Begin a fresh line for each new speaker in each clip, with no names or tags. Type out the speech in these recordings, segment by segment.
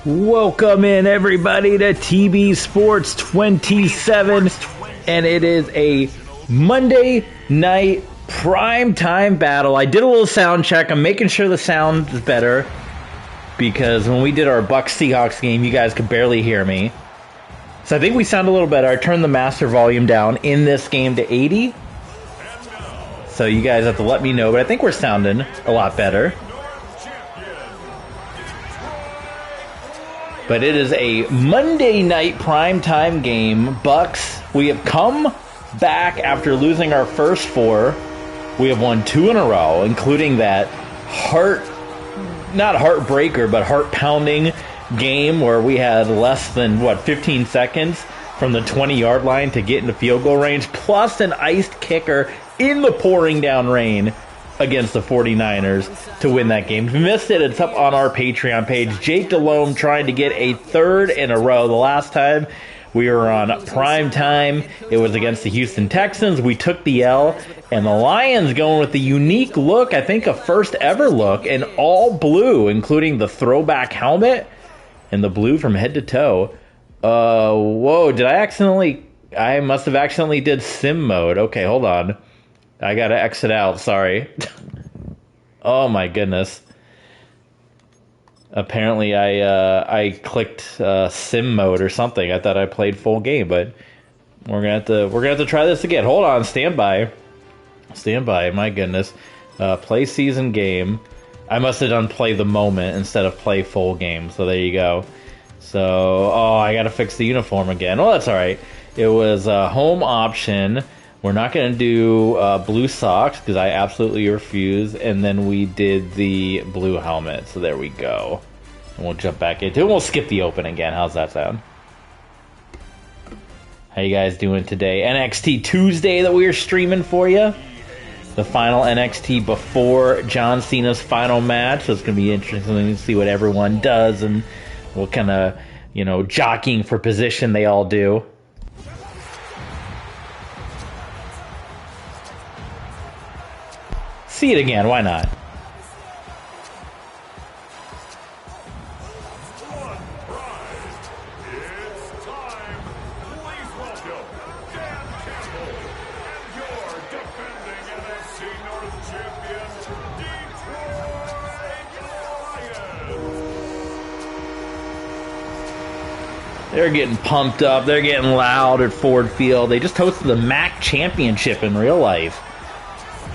Welcome in, everybody, to TB Sports 27, and it is a Monday night primetime battle. I did a little sound check. I'm making sure the sound is better, because when we did our Bucs-Seahawks game, you guys could barely hear me. So I think we sound a little better. I turned the master volume down in this game to 80, so you guys have to let me know, but I think we're sounding a lot better. But it is a Monday night primetime game. Bucs, we have come back after losing our first four. We have won 2 in a row, including that not heartbreaker, but heart-pounding game where we had less than, 15 seconds from the 20-yard line to get into field goal range, plus an iced kicker in the pouring down rain against the 49ers to win that game. If you missed it, it's up on our Patreon page. Jake Delhomme trying to get a third in a row. The last time we were on prime time, it was against the Houston Texans. We took the L, and the Lions going with the unique look, I think a first ever look, in all blue, including the throwback helmet and the blue from head to toe. Whoa, I must have accidentally did sim mode. Okay, hold on. I gotta exit out, sorry. Oh my goodness. Apparently I clicked sim mode or something. I thought I played full game, but we're gonna have to try this again. Hold on, stand by. My goodness. Play season game. I must have done play the moment instead of play full game, so there you go. So, I gotta fix the uniform again. Oh, that's alright. It was home option. We're not going to do blue socks because I absolutely refuse. And then we did the blue helmet. So there we go. And we'll jump back into it. We'll skip the open again. How's that sound? How you guys doing today? NXT Tuesday that we are streaming for you. The final NXT before John Cena's final match. So it's going to be interesting to see what everyone does and what kind of, jockeying for position they all do. See it again, why not?
It's time. Please welcome Dan Campbell and your defending NFC North champions, Detroit Lions.
They're getting pumped up, they're getting loud at Ford Field. They just hosted the MAC championship in real life.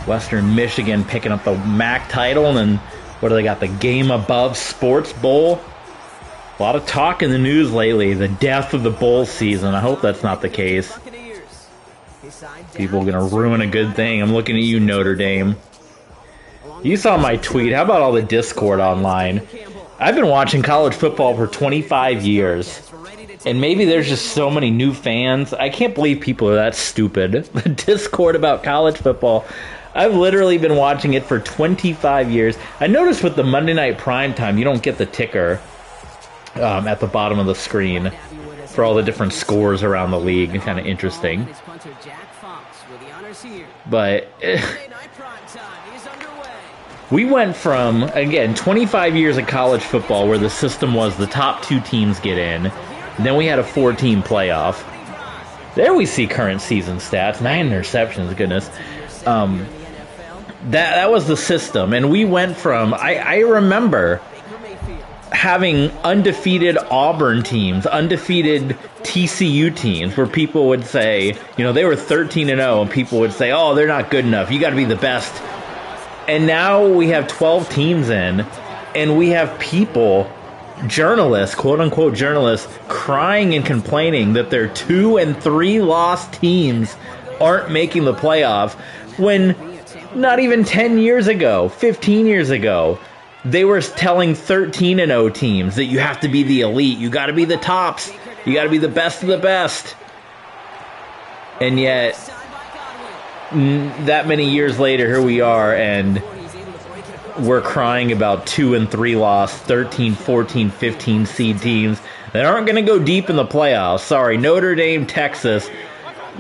Western Michigan picking up the MAC title, and then what do they got? The Game Above Sports Bowl. A lot of talk in the news lately. The death of the bowl season. I hope that's not the case. People are going to ruin a good thing. I'm looking at you, Notre Dame. You saw my tweet. How about all the Discord online? I've been watching college football for 25 years. And maybe there's just so many new fans. I can't believe people are that stupid. The Discord about college football. I've literally been watching it for 25 years. I noticed with the Monday Night Primetime, you don't get the ticker at the bottom of the screen for all the different scores around the league. It's kind of interesting. But we went from, again, 25 years of college football where the system was the top 2 teams get in. And then we had a 4-team playoff. There we see current season stats. 9 interceptions, goodness. That was the system, and we went from, I remember having undefeated Auburn teams, undefeated TCU teams, where people would say, they were 13-0, and people would say, oh, they're not good enough, you got to be the best. And now we have 12 teams in, and we have people, journalists, quote-unquote journalists, crying and complaining that their 2 and 3 lost teams aren't making the playoff, when not even 10 years ago, 15 years ago, they were telling 13-0 teams that you have to be the elite, you got to be the tops, you got to be the best of the best. And yet, that many years later, here we are, and we're crying about 2 and 3 lost, 13, 14, 15 seed teams that aren't going to go deep in the playoffs. Sorry, Notre Dame, Texas,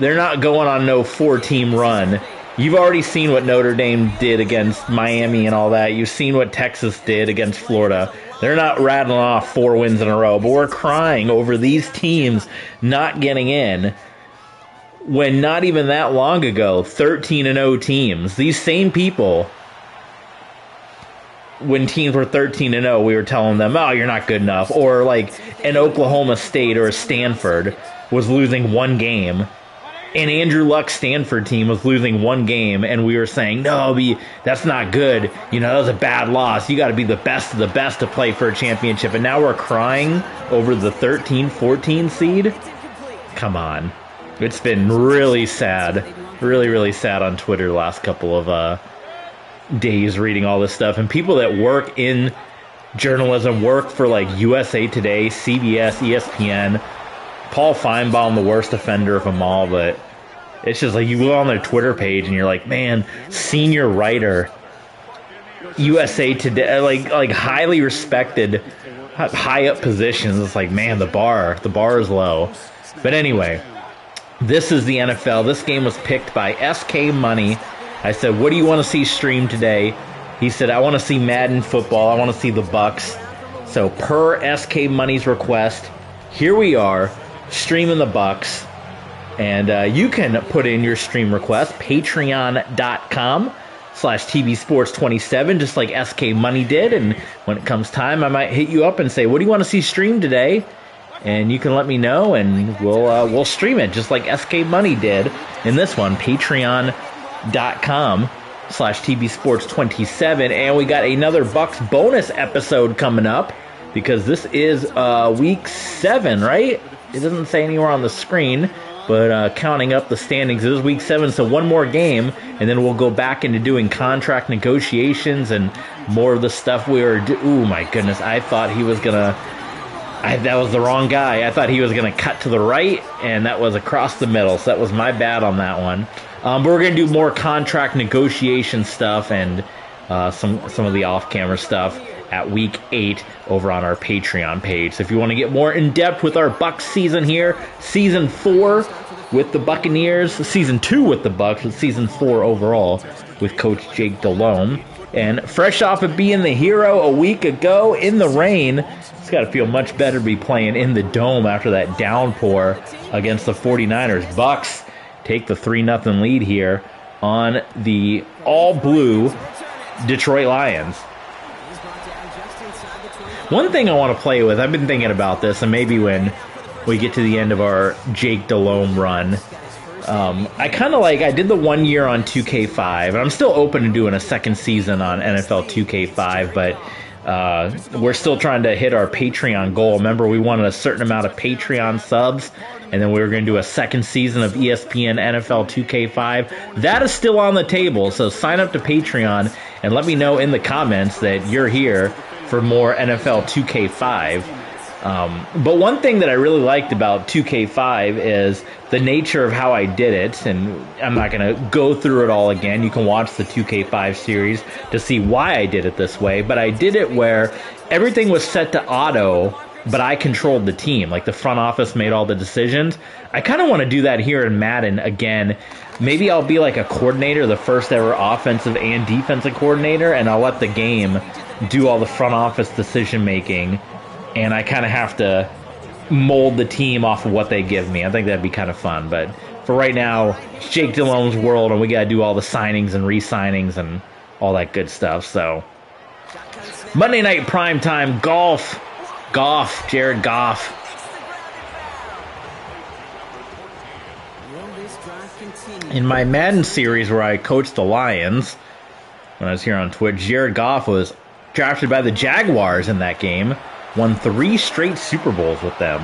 they're not going on no 4-team run. You've already seen what Notre Dame did against Miami and all that. You've seen what Texas did against Florida. They're not rattling off 4 wins in a row, but we're crying over these teams not getting in when not even that long ago, 13-0 teams. These same people, when teams were 13-0, we were telling them, oh, you're not good enough. Or like an Oklahoma State or a Stanford was losing 1 game. And Andrew Luck's Stanford team was losing 1 game, and we were saying, no, that's not good. You know, that was a bad loss. You got to be the best of the best to play for a championship. And now we're crying over the 13-14 seed? Come on. It's been really sad. Really, really sad on Twitter the last couple of days reading all this stuff. And people that work in journalism, work for like USA Today, CBS, ESPN, Paul Feinbaum, the worst offender of them all, but it's just like you go on their Twitter page and you're like, man, senior writer, USA Today, like highly respected, high up positions. It's like, man, the bar is low. But anyway, this is the NFL. This game was picked by SK Money. I said, what do you want to see streamed today? He said, I want to see Madden football. I want to see the Bucks. So per SK Money's request, here we are, streaming the Bucks. And you can put in your stream request, patreon.com/TBSports27, just like SK Money did. And when it comes time, I might hit you up and say, what do you want to see streamed today? And you can let me know, and we'll stream it, just like SK Money did in this one, patreon.com/TBSports27. And we got another Bucks bonus episode coming up, because this is week 7, right? It doesn't say anywhere on the screen, but counting up the standings, it is week 7, so 1 more game, and then we'll go back into doing contract negotiations and more of the stuff we were ooh, my goodness, I thought he was going to... that was the wrong guy. I thought he was going to cut to the right, and that was across the middle, so that was my bad on that one. But we're going to do more contract negotiation stuff and some of the off-camera stuff at week 8 over on our Patreon page. So if you want to get more in-depth with our Bucks season here, season 4 with the Buccaneers, season 2 with the Bucks, but season 4 overall with Coach Jake Delhomme. And fresh off of being the hero a week ago in the rain, it's got to feel much better to be playing in the dome after that downpour against the 49ers. Bucks take the 3-0 lead here on the all-blue Detroit Lions. One thing I want to play with, I've been thinking about this, and maybe when we get to the end of our Jake Delhomme run, I kind of like, I did the 1 year on 2K5, and I'm still open to doing a second season on NFL 2K5, but we're still trying to hit our Patreon goal. Remember, we wanted a certain amount of Patreon subs, and then we were going to do a second season of ESPN NFL 2K5. That is still on the table, so sign up to Patreon and let me know in the comments that you're here for more NFL 2K5. But one thing that I really liked about 2K5 is the nature of how I did it, and I'm not going to go through it all again. You can watch the 2K5 series to see why I did it this way, but I did it where everything was set to auto, but I controlled the team. Like, the front office made all the decisions. I kind of want to do that here in Madden again. Maybe I'll be like a coordinator, the first ever offensive and defensive coordinator, and I'll let the game do all the front office decision making, and I kind of have to mold the team off of what they give me. I think that'd be kind of fun. But for right now, it's Jake Delhomme's world, and we got to do all the signings and re-signings and all that good stuff. So Monday night primetime golf, Jared Goff. In my Madden series where I coached the Lions, when I was here on Twitch, Jared Goff was drafted by the Jaguars in that game, won 3 straight Super Bowls with them.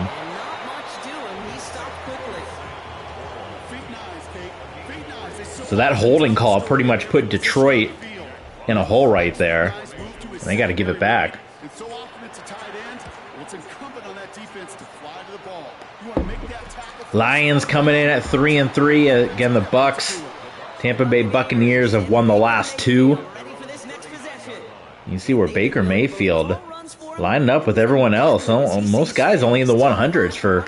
So that holding call pretty much put Detroit in a hole right there. And they got to give it back. Lions coming in at 3-3. Again, the Bucks, Tampa Bay Buccaneers have won the last 2. You see where Baker Mayfield lining up with everyone else. Most guys only in the 100s for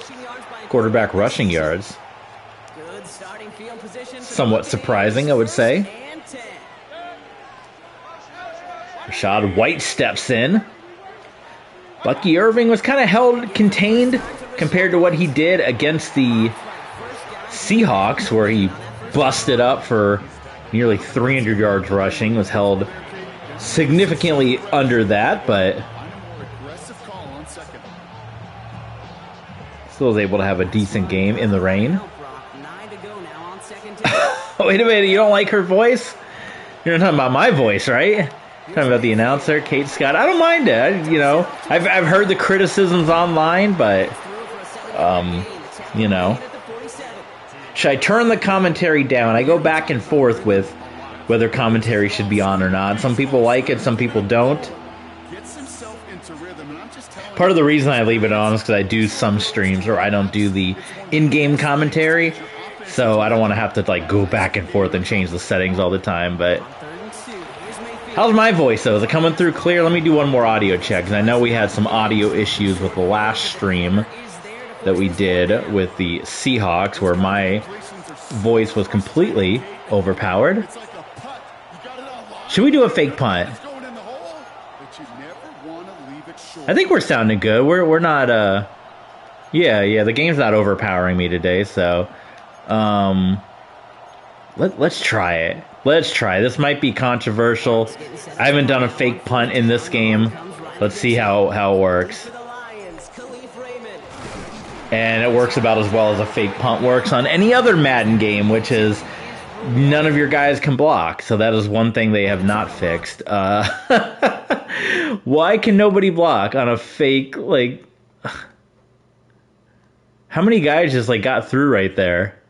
quarterback rushing yards. somewhat surprising, I would say. Rashad White steps in. Bucky Irving was kind of held contained compared to what he did against the Seahawks, where he busted up for nearly 300 yards rushing, was held significantly under that, but still was able to have a decent game in the rain. Wait a minute, you don't like her voice? You're not talking about my voice, right? Talking about the announcer, Kate Scott. I don't mind it. You know, I've heard the criticisms online, but you know, should I turn the commentary down? I go back and forth with whether commentary should be on or not. Some people like it, some people don't. Part of the reason I leave it on is because I do some streams where I don't do the in-game commentary, so I don't want to have to like go back and forth and change the settings all the time. But how's my voice, though? Is it coming through clear? Let me do one more audio check, because I know we had some audio issues with the last stream that we did with the Seahawks, where my voice was completely overpowered. Should we do a fake punt? I think we're sounding good. We're not, yeah, the game's not overpowering me today, so, let's try it. Let's try. This might be controversial. I haven't done a fake punt in this game. Let's see how it works. And it works about as well as a fake punt works on any other Madden game, which is none of your guys can block. So that is one thing they have not fixed. Why can nobody block on a fake, like... How many guys just, like, got through right there?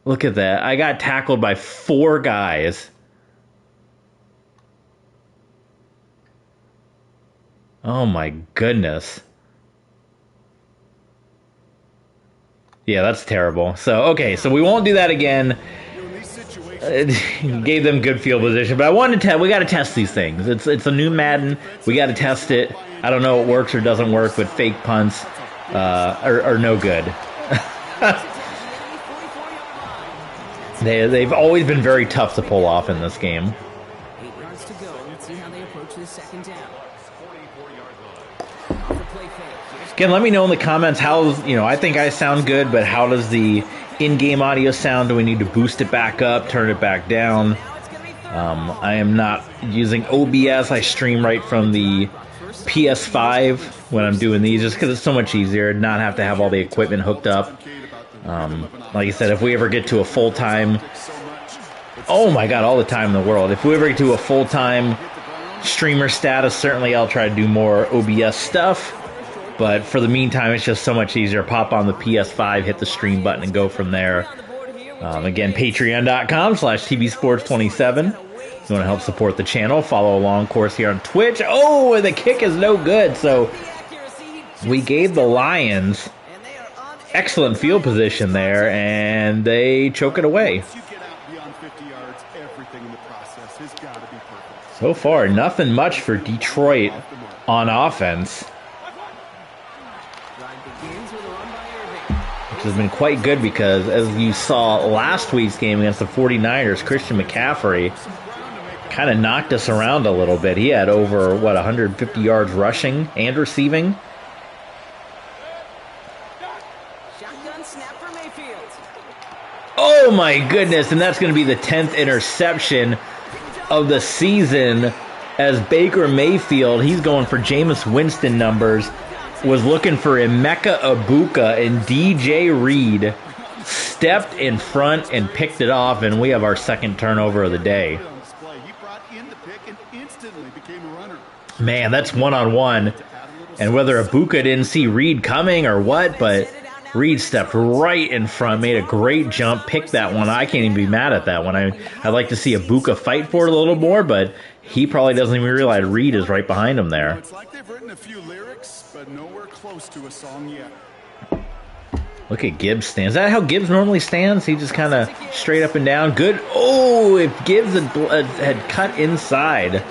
Look at that. I got tackled by 4 guys. Oh my goodness. Yeah, that's terrible. So, okay, so we won't do that again. Gave them good field position, but I wanted to we got to test these things. It's a new Madden. We got to test it. I don't know if it works or doesn't work, but fake punts are no good. They've always been very tough to pull off in this game.
8 yards to go. Let's see how they approach this second down.
Again, let me know in the comments how, I think I sound good, but how does the in-game audio sound? Do we need to boost it back up, turn it back down? I am not using OBS. I stream right from the PS5 when I'm doing these, just because it's so much easier, not have to have all the equipment hooked up. Like I said, if we ever get to a full-time, oh my god, all the time in the world, if we ever get to a full-time streamer status, certainly I'll try to do more OBS stuff, but for the meantime, it's just so much easier. Pop on the PS5, hit the stream button, and go from there. Again, patreon.com/tvsports27. If you want to help support the channel, follow along, of course, here on Twitch. Oh, the kick is no good, so we gave the Lions excellent field position there, and they choke it away. So far, nothing much for Detroit on offense, which has been quite good because, as you saw last week's game against the 49ers, Christian McCaffrey kind of knocked us around a little bit. He had over, 150 yards rushing and receiving. Oh my goodness, and that's going to be the 10th interception of the season, as Baker Mayfield, he's going for Jameis Winston numbers, was looking for Emeka Egbuka, and DJ Reed stepped in front and picked it off, and we have our second turnover of the day. Man, that's one-on-one, and whether Egbuka didn't see Reed coming or what, but Reed stepped right in front, made a great jump, picked that one. I can't even be mad at that one. I'd like to see Egbuka fight for it a little more, but he probably doesn't even realize Reed is right behind him there.
It's like they've written a few lyrics, but nowhere close to a song yet.
Look at Gibbs stand. Is that how Gibbs normally stands? He just kind of straight up and down. Good. Oh, if Gibbs had cut inside,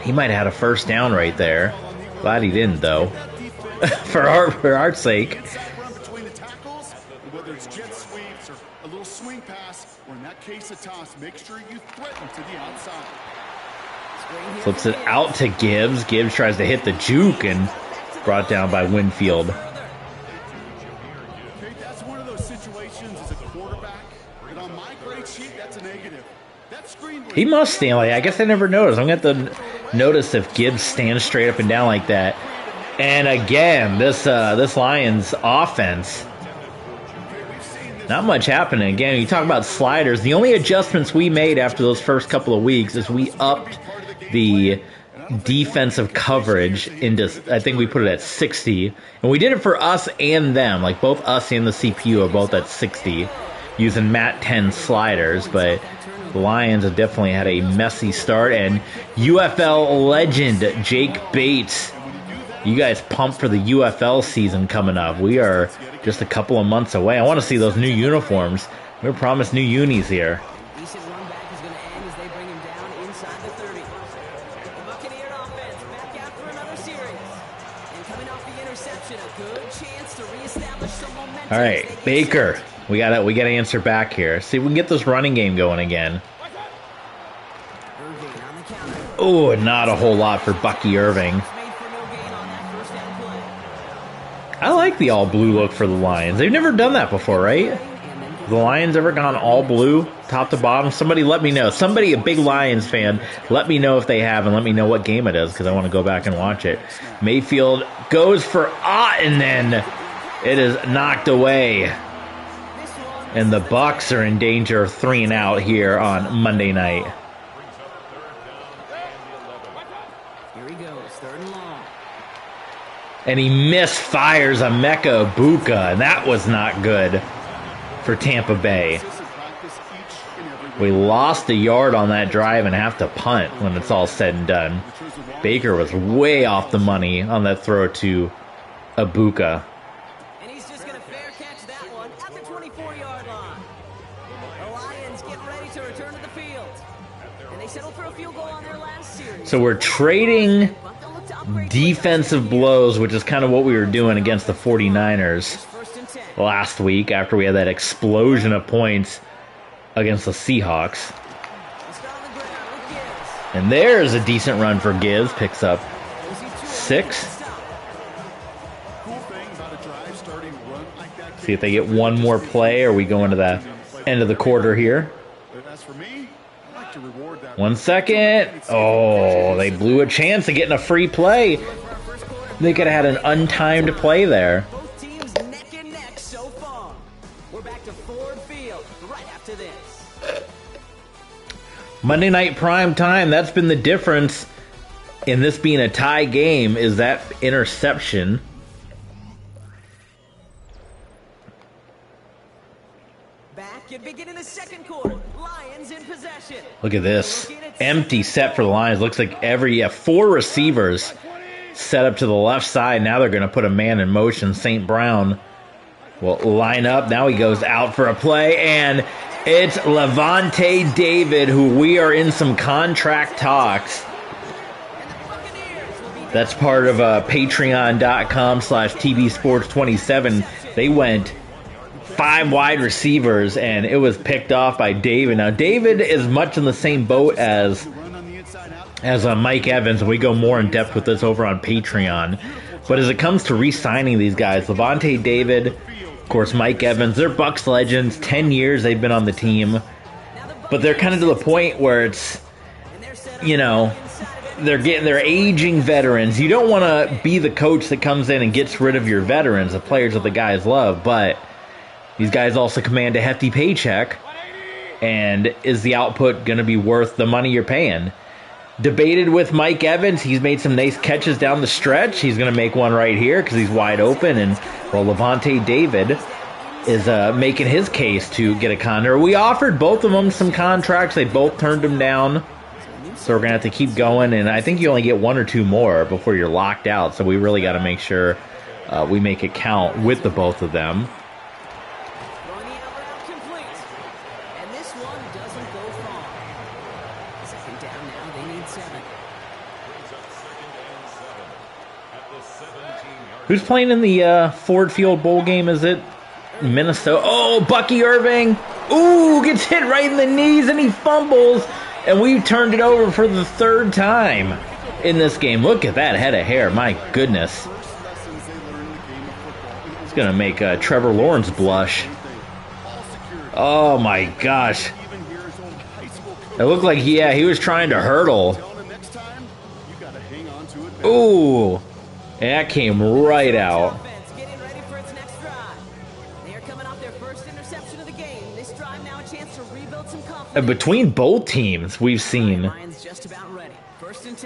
he might have had a first down right there. Glad he didn't, though. for our sake.
use jet sweeps or a little swing pass, or in that case a toss. Make sure you threaten to the outside.
Flips it out to Gibbs. Gibbs tries to hit the juke and brought down by Winfield.
Okay, that's one of those situations as a quarterback that on my grade sheet, that's a negative. That screen
He must stand like, I guess I never noticed. I'm going to have to notice if Gibbs stands straight up and down like that. And again, this Lions offense, not much happening. Again, you talk about sliders. The only adjustments we made after those first couple of weeks is we upped the defensive coverage into, I think we put it at 60. And we did it for us and them. Like both us and the CPU are both at 60 using MAT 10 sliders. But the Lions have definitely had a messy start. And UFL legend Jake Bates, you guys pumped for the UFL season coming up. We are just a couple of months away. I want to see those new uniforms. We were promised new unis here.
Decent run back is going to end as they bring him down inside the 30. The Buccaneers offense back out for another series. And coming off the interception, a good chance to reestablish some momentum.
All right, Baker. We got to answer back here. See if we can get this running game going again. Oh, not a whole lot for Bucky Irving. I like the all-blue look for the Lions. They've never done that before, right? The Lions ever gone all-blue, top to bottom? Somebody let me know. Somebody, a big Lions fan, let me know if they have, and let me know what game it is, because I want to go back and watch it. Mayfield goes for and then it is knocked away. And the Bucs are in danger of 3 and out here on Monday night.
Here he goes, 3rd and long.
And he misfires a Emeka Egbuka, and that was not good for Tampa Bay. We lost a yard on that drive and have to punt when it's all said and done. Baker was way off the money on that throw to Egbuka.
And he's just going to fair catch that one at the 24-yard line. The Lions get ready to return to the field. And they settled for a field goal on their last series.
So we're trading defensive blows, which is kind of what we were doing against the 49ers last week after we had that explosion of points against the Seahawks. And there's a decent run for Gibbs. Picks up 6. See if they get one more play, or we go into the end of the quarter here. 1 second. Oh, they blew a chance of getting a free play. They could have had an untimed play there.
Both teams neck and neck so far. We're back to Ford Field right after this.
Monday night prime time. That's been the difference in this being a tie game, is that interception.
Back and beginning the second quarter. Lions in possession.
Look at this. Empty set for the Lions. Looks like 4 receivers set up to the left side. Now they're going to put a man in motion. St. Brown will line up. Now he goes out for a play, and it's Lavonte David, who we are in some contract talks. That's part of patreon.com/tvsports27. They went 5 wide receivers, and it was picked off by David. Now, David is much in the same boat as Mike Evans, and we go more in depth with this over on Patreon. But as it comes to re-signing these guys, Lavonte David, of course, Mike Evans, they're Bucs legends. 10 years they've been on the team. But they're kind of to the point where it's, they're aging veterans. You don't want to be the coach that comes in and gets rid of your veterans, the players that the guys love, but these guys also command a hefty paycheck, and is the output going to be worth the money you're paying? Debated with Mike Evans. He's made some nice catches down the stretch. He's going to make one right here because he's wide open, and Lavonte David is making his case to get a contract. We offered both of them some contracts. They both turned them down, so we're going to have to keep going, and I think you only get 1 or 2 more before you're locked out, so we really got to make sure we make it count with the both of them. Who's playing in the Ford Field Bowl game, is it? Minnesota. Oh, Bucky Irving. Ooh, gets hit right in the knees and he fumbles. And we turned it over for the third time in this game. Look at that head of hair. My goodness. It's going to make Trevor Lawrence blush. Oh, my gosh. It looked like, yeah, he was trying to hurdle. Ooh. And that came right out. And between both teams, we've seen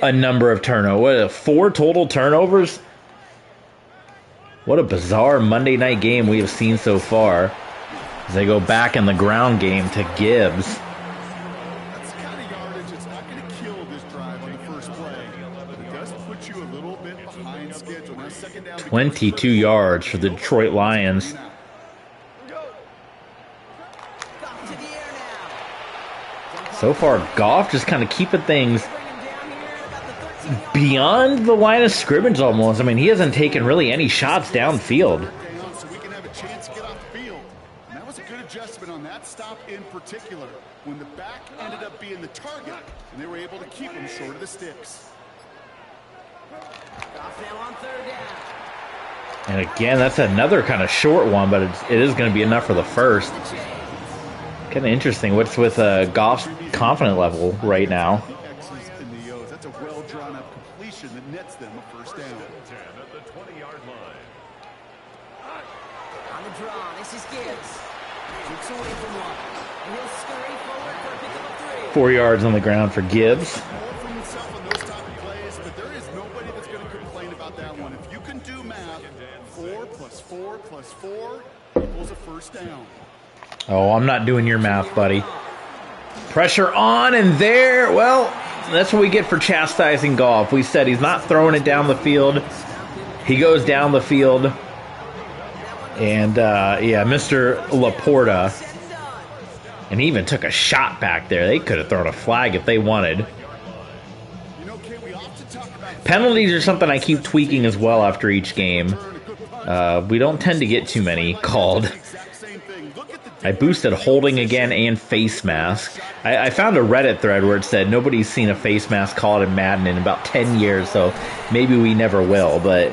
a number of turnovers. 4 total turnovers? What a bizarre Monday night game we have seen so far. As they go back in the ground game to Gibbs.
That's the kind of yardage it's not going to kill this drive on the first play. But it does put you a little bit behind schedule. Now, second down
22 yards for the Detroit Lions. So far, Goff just kind of keeping things beyond the line of scrimmage almost. I mean, he hasn't taken really any shots downfield.
so we can have a chance to get off the field. And that was a good adjustment on that stop in particular, when the back ended up being the target, and they were able to keep him short of the sticks.
And again, that's another kind of short one, but it is going to be enough for the first. Kind of interesting. What's with Goff's confidence level right now?
The X's and the O's. That's a well-drawn-up completion that nets them a first down.
10 at the 20-yard line.
On the draw, this is Gibbs. Takes away from one. And he'll scurry forward for a pickup of 3.
4 yards on the ground for Gibbs.
More from himself on those type of plays, but there is nobody that's going to complain about that one. If you can do math, 4 plus 4 plus 4 equals a first down.
Oh, I'm not doing your math, buddy. Pressure on and there. Well, that's what we get for chastising Goff. We said he's not throwing it down the field. He goes down the field. And, yeah, Mr. Laporta. And he even took a shot back there. They could have thrown a flag if they wanted. Penalties are something I keep tweaking as well after each game. We don't tend to get too many called. I boosted holding again and face mask. I found a Reddit thread where it said nobody's seen a face mask called in Madden in about 10 years, so maybe we never will, but...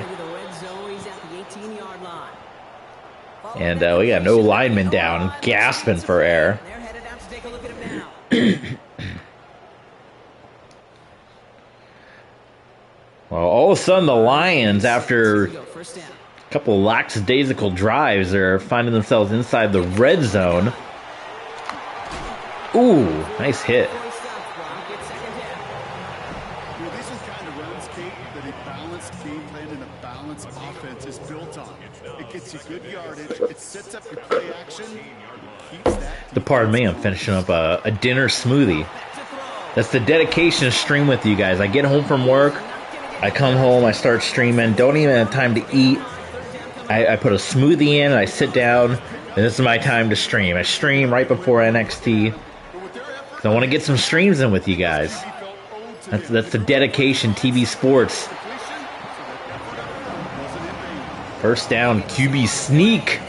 And we got no lineman down, gasping for air. Well, all of a sudden the Lions, after a couple of lackadaisical drives, are finding themselves inside the red zone. Ooh, nice hit.
These are kind of runs, Kate, that a balanced game plan and a balanced offense is built on. It gets you good yardage, it sets up your play action, it keeps that.
Pardon me, I'm finishing up a dinner smoothie. That's the dedication to stream with you guys. I get home from work, I come home, I start streaming, don't even have time to eat. I put a smoothie in, and I sit down, and this is my time to stream. I stream right before NXT. So I want to get some streams in with you guys. That's the dedication, TV Sports. First down, QB sneak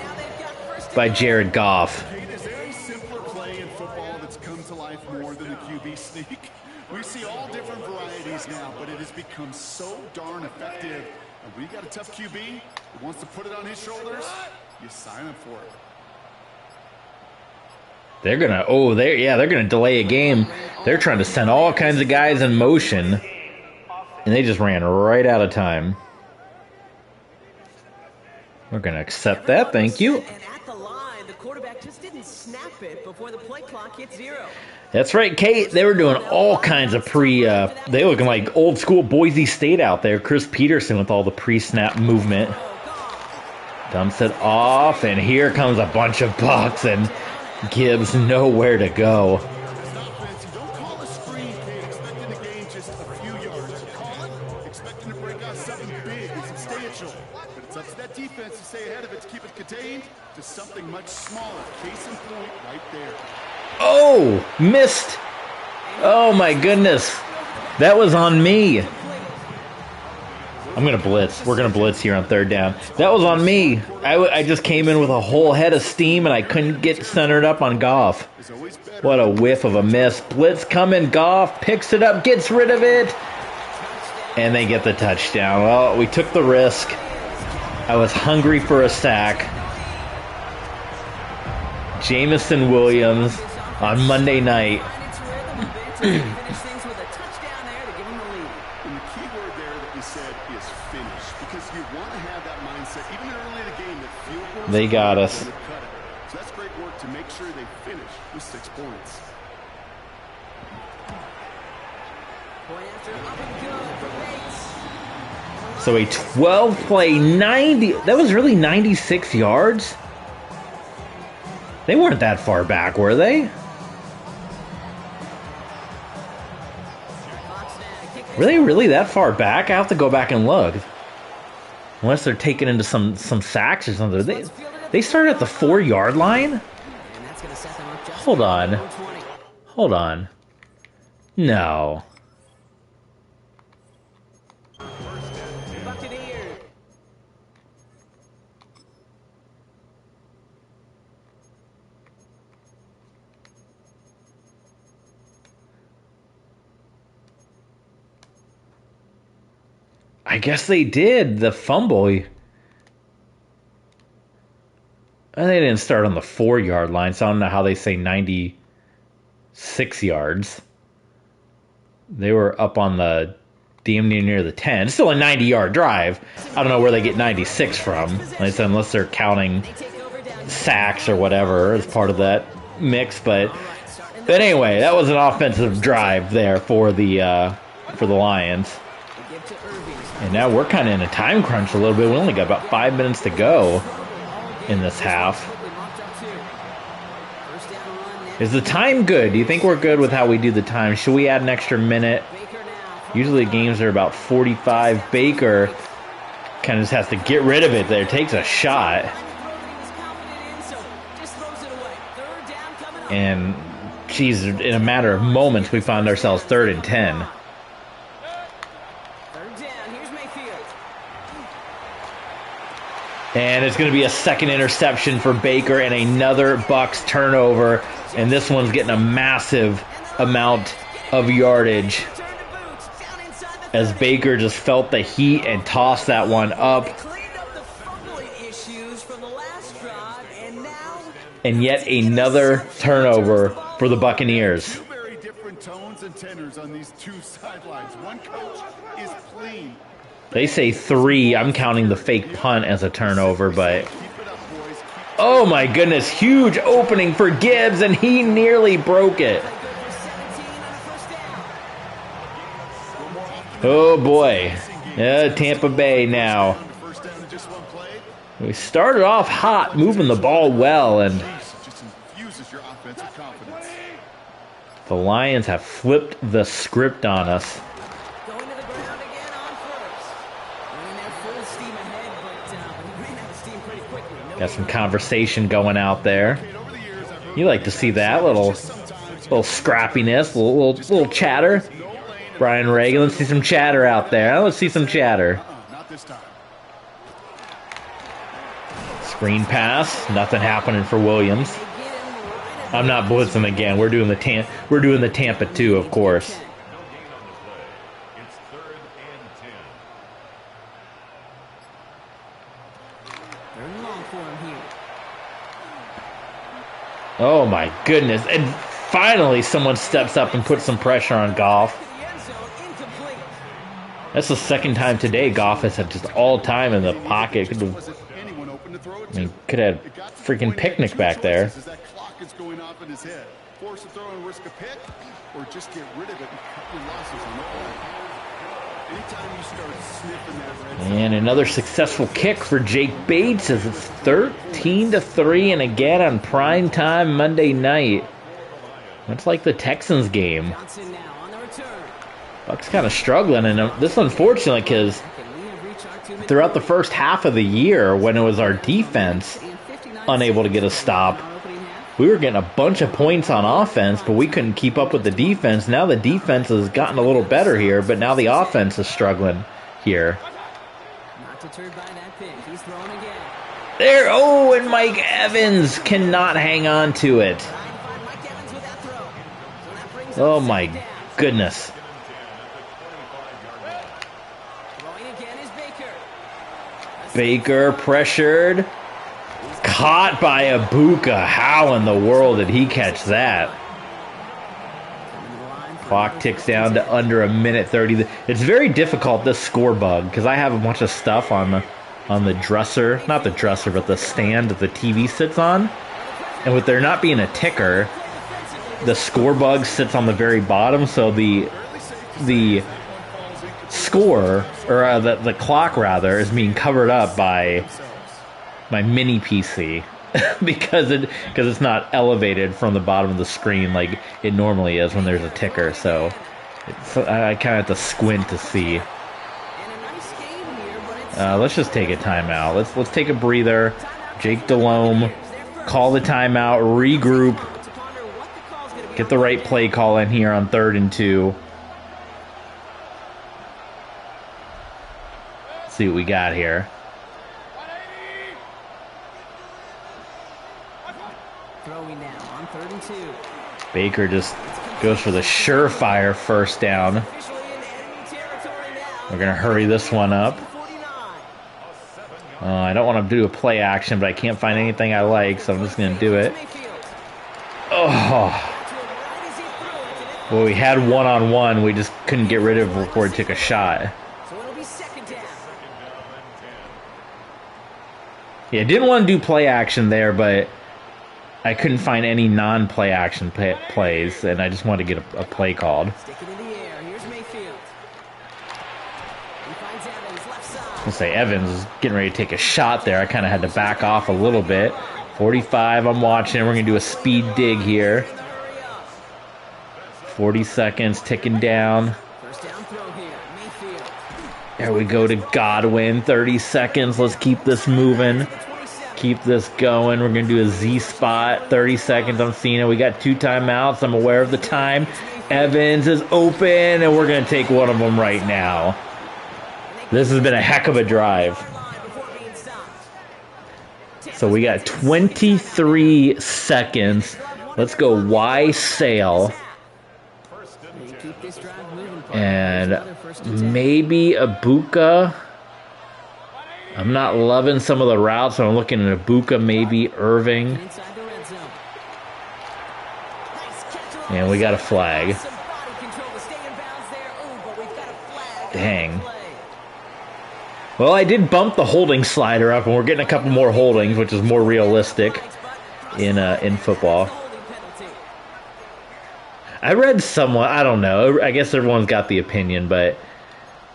by Jared Goff.
Is there a simpler play in football that's come to life more than the QB sneak? We see all different varieties now, but it has become so darn effective. And when you got a tough QB who wants to put it on his shoulders, you sign up for it.
They're gonna delay a game. They're trying to send all kinds of guys in motion, and they just ran right out of time. We're gonna accept that, thank you.
And at the line, the quarterback just didn't snap it before the play clock hit 0.
That's right, Kate. They were doing all kinds of they looking like old school Boise State out there. Chris Peterson with all the pre-snap movement. Dumps it off, and here comes a bunch of Bucks, and Gibbs nowhere to go.
This offense, you don't call a screen, Kate, expecting to gain just a few yards. You call it expecting to break out something big and substantial. But it's up to that defense to stay ahead of it, to keep it contained to something much smaller. Case in point right there.
Oh, missed. Oh my goodness. That was on me. I'm going to blitz. We're going to blitz here on third down. That was on me. I just came in with a whole head of steam, and I couldn't get centered up on Goff. What a whiff of a miss. Blitz coming. Goff picks it up, gets rid of it, and they get the touchdown. Well, we took the risk. I was hungry for a sack. Jamison Williams on Monday night. They got us.
So that's great work to make sure they finish with 6 points.
So a 12-play 90. That was really 96 yards? They weren't that far back, were they? Were they really that far back? I have to go back and look. Unless they're taking into some sacks or something. They started at the 4-yard line? Hold on. Hold on. No. I guess they did. The fumble. They didn't start on the 4-yard line, so I don't know how they say 96 yards. They were up on the damn near the 10. It's still a 90-yard drive. I don't know where they get 96 from. Like I said, unless they're counting sacks or whatever as part of that mix. But anyway, that was an offensive drive there for the Lions. And now we're kind of in a time crunch a little bit. We only got about 5 minutes to go in this half. Is the time good? Do you think we're good with how we do the time? Should we add an extra minute? Usually games are about 45. Baker kind of just has to get rid of it there. Takes a shot. And, geez, in a matter of moments, we found ourselves 3rd and 10. And it's going to be a second interception for Baker and another Bucs turnover. And this one's getting a massive amount of yardage as Baker just felt the heat and tossed that one up. And yet another turnover for the Buccaneers.
Two very different tones and tenors on these two sidelines. One coach is clean.
They say 3. I'm counting the fake punt as a turnover, but... Oh my goodness, huge opening for Gibbs, and he nearly broke it. Oh boy. Tampa Bay now. We started off hot, moving the ball well, and... the Lions have flipped the script on us. Got some conversation going out there. You like to see that little scrappiness, little chatter. Brian Reagan, let's see some chatter out there. Let's see some chatter. Screen pass, nothing happening for Williams. I'm not blitzing again. We're doing the Tampa 2, of course. Oh my goodness. And finally someone steps up and puts some pressure on Goff. That's the second time today Goff has had just all time in the pocket. Could have had a freaking picnic back there. And another successful kick for Jake Bates as it's 13-3, and again on primetime Monday night. That's like the Texans game. Bucks kind of struggling, and this unfortunately because throughout the first half of the year when it was our defense unable to get a stop, we were getting a bunch of points on offense, but we couldn't keep up with the defense. Now the defense has gotten a little better here, but now the offense is struggling here.
deterred by that pick. He's throwing again.
There, oh, and Mike Evans cannot hang on to it.
Trying to find Mike Evans with that throw. So that brings
Oh
up
my
second down.
goodness.
Throwing again is Baker.
Baker pressured. Caught by Ibuka. How in the world did he catch that? Clock ticks down to under a minute 30. It's very difficult, this score bug, because I have a bunch of stuff on the dresser, not the dresser, but the stand that the TV sits on. And with there not being a ticker, the score bug sits on the very bottom, so the score, or the clock rather, is being covered up by my mini PC. because it's not elevated from the bottom of the screen like it normally is when there's a ticker, so I kind of have to squint to see. Let's just take a timeout. Let's take a breather. Jake Delhomme, call the timeout, regroup, get the right play call in here on 3rd and 2. Let's see what we got here.
Throwing now on 3rd and 2.
Baker just goes for the surefire first down.
Officially in enemy territory now.
We're going to hurry this one up.
49.
I don't want to do a play action, but I can't find anything I like, so I'm just going to do it. Oh. Well, we had one-on-one. We just couldn't get rid of it before he took a shot.
So it'll be second down.
Yeah, didn't want to do play action there, but I couldn't find any non-play action plays, and I just wanted to get a play called.
Stick it in the air. Here's Mayfield. He finds Evans left side.
I'll say Evans is getting ready to take a shot there. I kind of had to back off a little bit. 45, I'm watching. We're going to do a speed dig here. 40 seconds, ticking down.
First down throw here. Mayfield.
There we go to Godwin. 30 seconds. Let's keep this moving. Keep this going. We're going to do a Z spot. 30 seconds on Cena. We got 2 timeouts. I'm aware of the time. Evans is open, and we're going to take one of them right now. This has been a heck of a drive. So we got 23 seconds. Let's go Y sail. And maybe Ibuka. I'm not loving some of the routes, so I'm looking at Ibuka, maybe Irving. And we got a flag. Dang. Well, I did bump the holding slider up, and we're getting a couple more holdings, which is more realistic in football. I read somewhat, I don't know, I guess everyone's got the opinion, but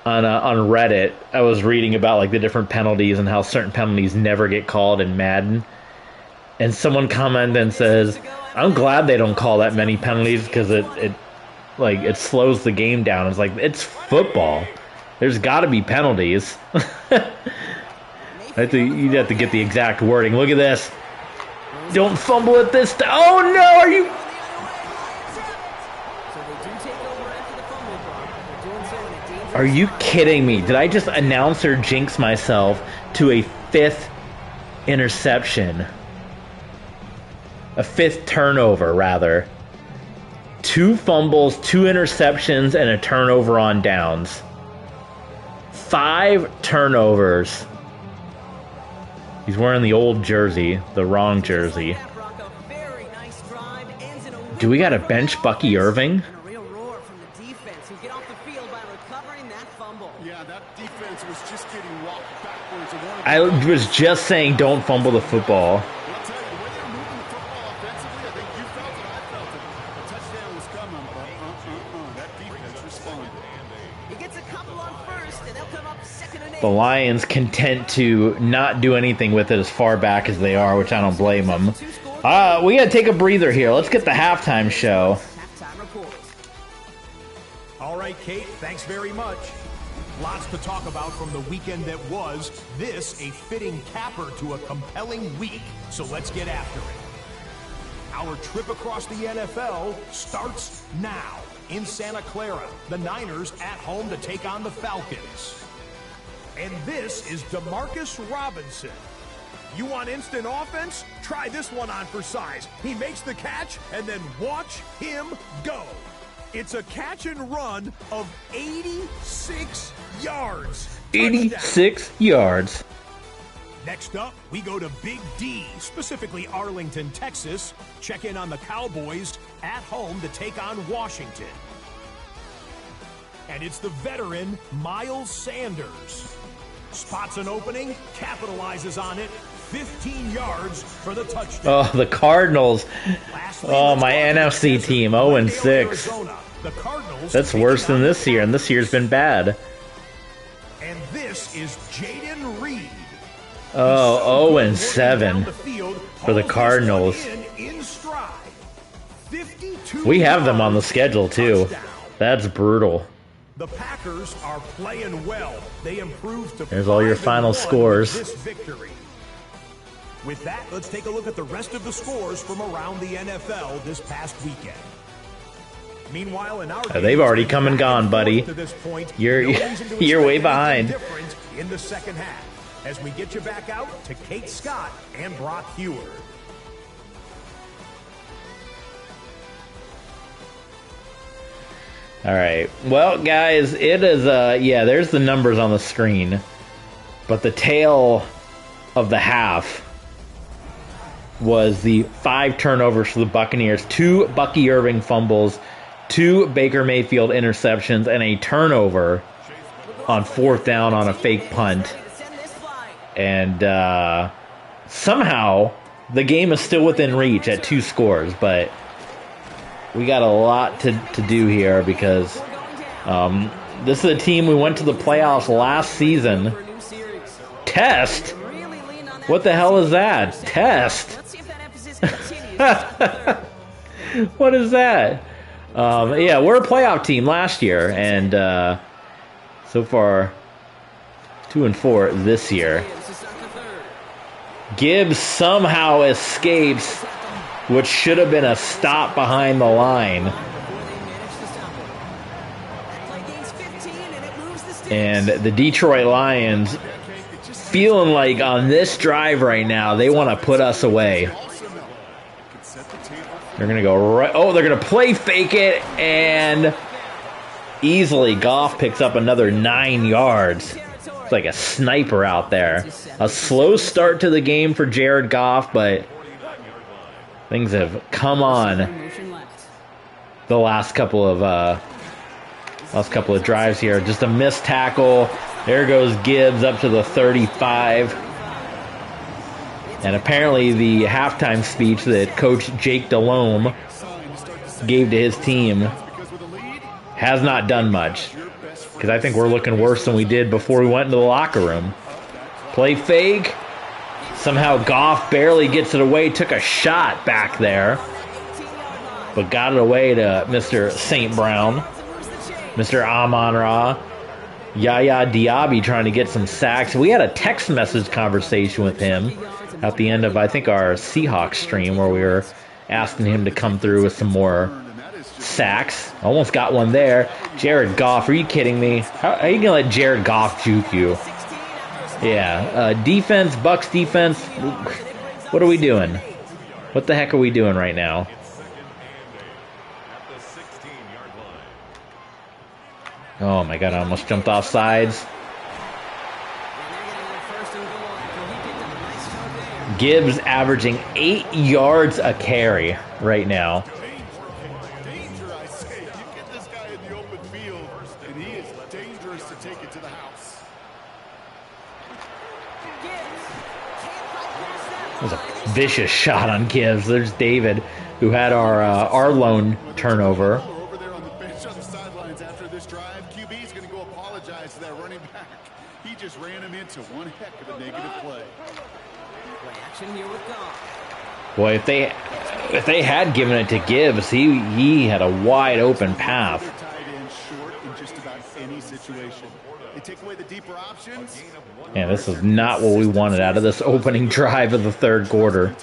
on Reddit, I was reading about like the different penalties and how certain penalties never get called in Madden. And someone commented and says, I'm glad they don't call that many penalties because it slows the game down. It's like, it's football. There's got to be penalties. You'd have to get the exact wording. Look at this. Don't fumble at this time. Oh no, are you... Are you kidding me? Did I just announce or jinx myself to a 5th interception? A 5th turnover, rather. 2 fumbles, 2 interceptions, and a turnover on downs. 5 turnovers. He's wearing the old jersey, the wrong jersey. Do we got to bench Bucky Irving? I was just saying don't fumble the football. The Lions content to not do anything with it as far back as they are, which I don't blame them. We got to take a breather here. Let's get the halftime show.
All right, Kate, thanks very much. Lots to talk about from the weekend that was. This a fitting capper to a compelling week, so let's get after it. Our trip across the NFL starts now. In Santa Clara, the Niners at home to take on the Falcons. And this is DeMarcus Robinson. You want instant offense? Try this one on for size. He makes the catch, and then watch him go. It's a catch and run of 86 yards.
86 yards.
Next up, we go to Big D, specifically Arlington, Texas. Check in on the Cowboys at home to take on Washington. And it's the veteran, Miles Sanders. Spots an opening, capitalizes on it, 15 yards for the touchdown.
Oh, the Cardinals. Oh, my NFC team, 0-6. That's worse than this year, and this year's been bad.
And this is Jaden Reed.
Oh, 0-7 for the Cardinals. We have them on the schedule, too. That's brutal.
The Packers are playing well. They improved to
There's all your final scores.
This victory. With that, let's take a look at the rest of the scores from around the NFL this past weekend. Meanwhile, in our
they've already come and gone, buddy.
To this point,
You're way behind.
In the second half, as we get you back out to Kate Scott and Brock Heward.
All right. Well, guys, it is, yeah, there's the numbers on the screen. But the tale of the half was the 5 turnovers for the Buccaneers, 2 Bucky Irving fumbles, 2 Baker Mayfield interceptions, and a turnover on 4th down on a fake punt. And somehow the game is still within reach at 2 scores, but we got a lot to do here because this is a team we went to the playoffs last season. Test? What the hell is that? Test? What is that? Yeah, we're a playoff team last year, and so far 2-4 this year. Gibbs somehow escapes, which should have been a stop behind the line. And the Detroit Lions feeling like on this drive right now, they want to put us away. They're going to go right. Oh, they're going to play fake it, and easily Goff picks up another 9 yards. It's like a sniper out there. A slow start to the game for Jared Goff, but things have come on the last couple of drives here. Just a missed tackle. There goes Gibbs up to the 35. And apparently the halftime speech that Coach Jake Delhomme gave to his team has not done much. Because I think we're looking worse than we did before we went into the locker room. Play fake. Somehow Goff barely gets it away. Took a shot back there. But got it away to Mr. St. Brown. Mr. Amon-Ra. Yaya Diaby trying to get some sacks. We had a text message conversation with him at the end of, I think, our Seahawks stream where we were asking him to come through with some more sacks. Almost got one there. Jared Goff, are you kidding me? How are you going to let Jared Goff juke you? Yeah. Defense, Bucs defense. What are we doing? What the heck are we doing right now? Oh my god, I almost jumped off sides. Gibbs averaging 8 yards a carry right now.
Danger, I say. You get this guy in the open field, and he is dangerous to take it to the house.
That was a vicious shot on Gibbs. There's David, who had our lone turnover.
Over there on the bench on the sidelines after this drive, QB's going to go apologize to that running back. He just ran him into one heck of a negative play.
Boy, if they had given it to Gibbs, he had a wide open path.
Tight end short in just about any situation. They take away the deeper options.
Yeah, this is not what we wanted out of this opening drive of the third quarter.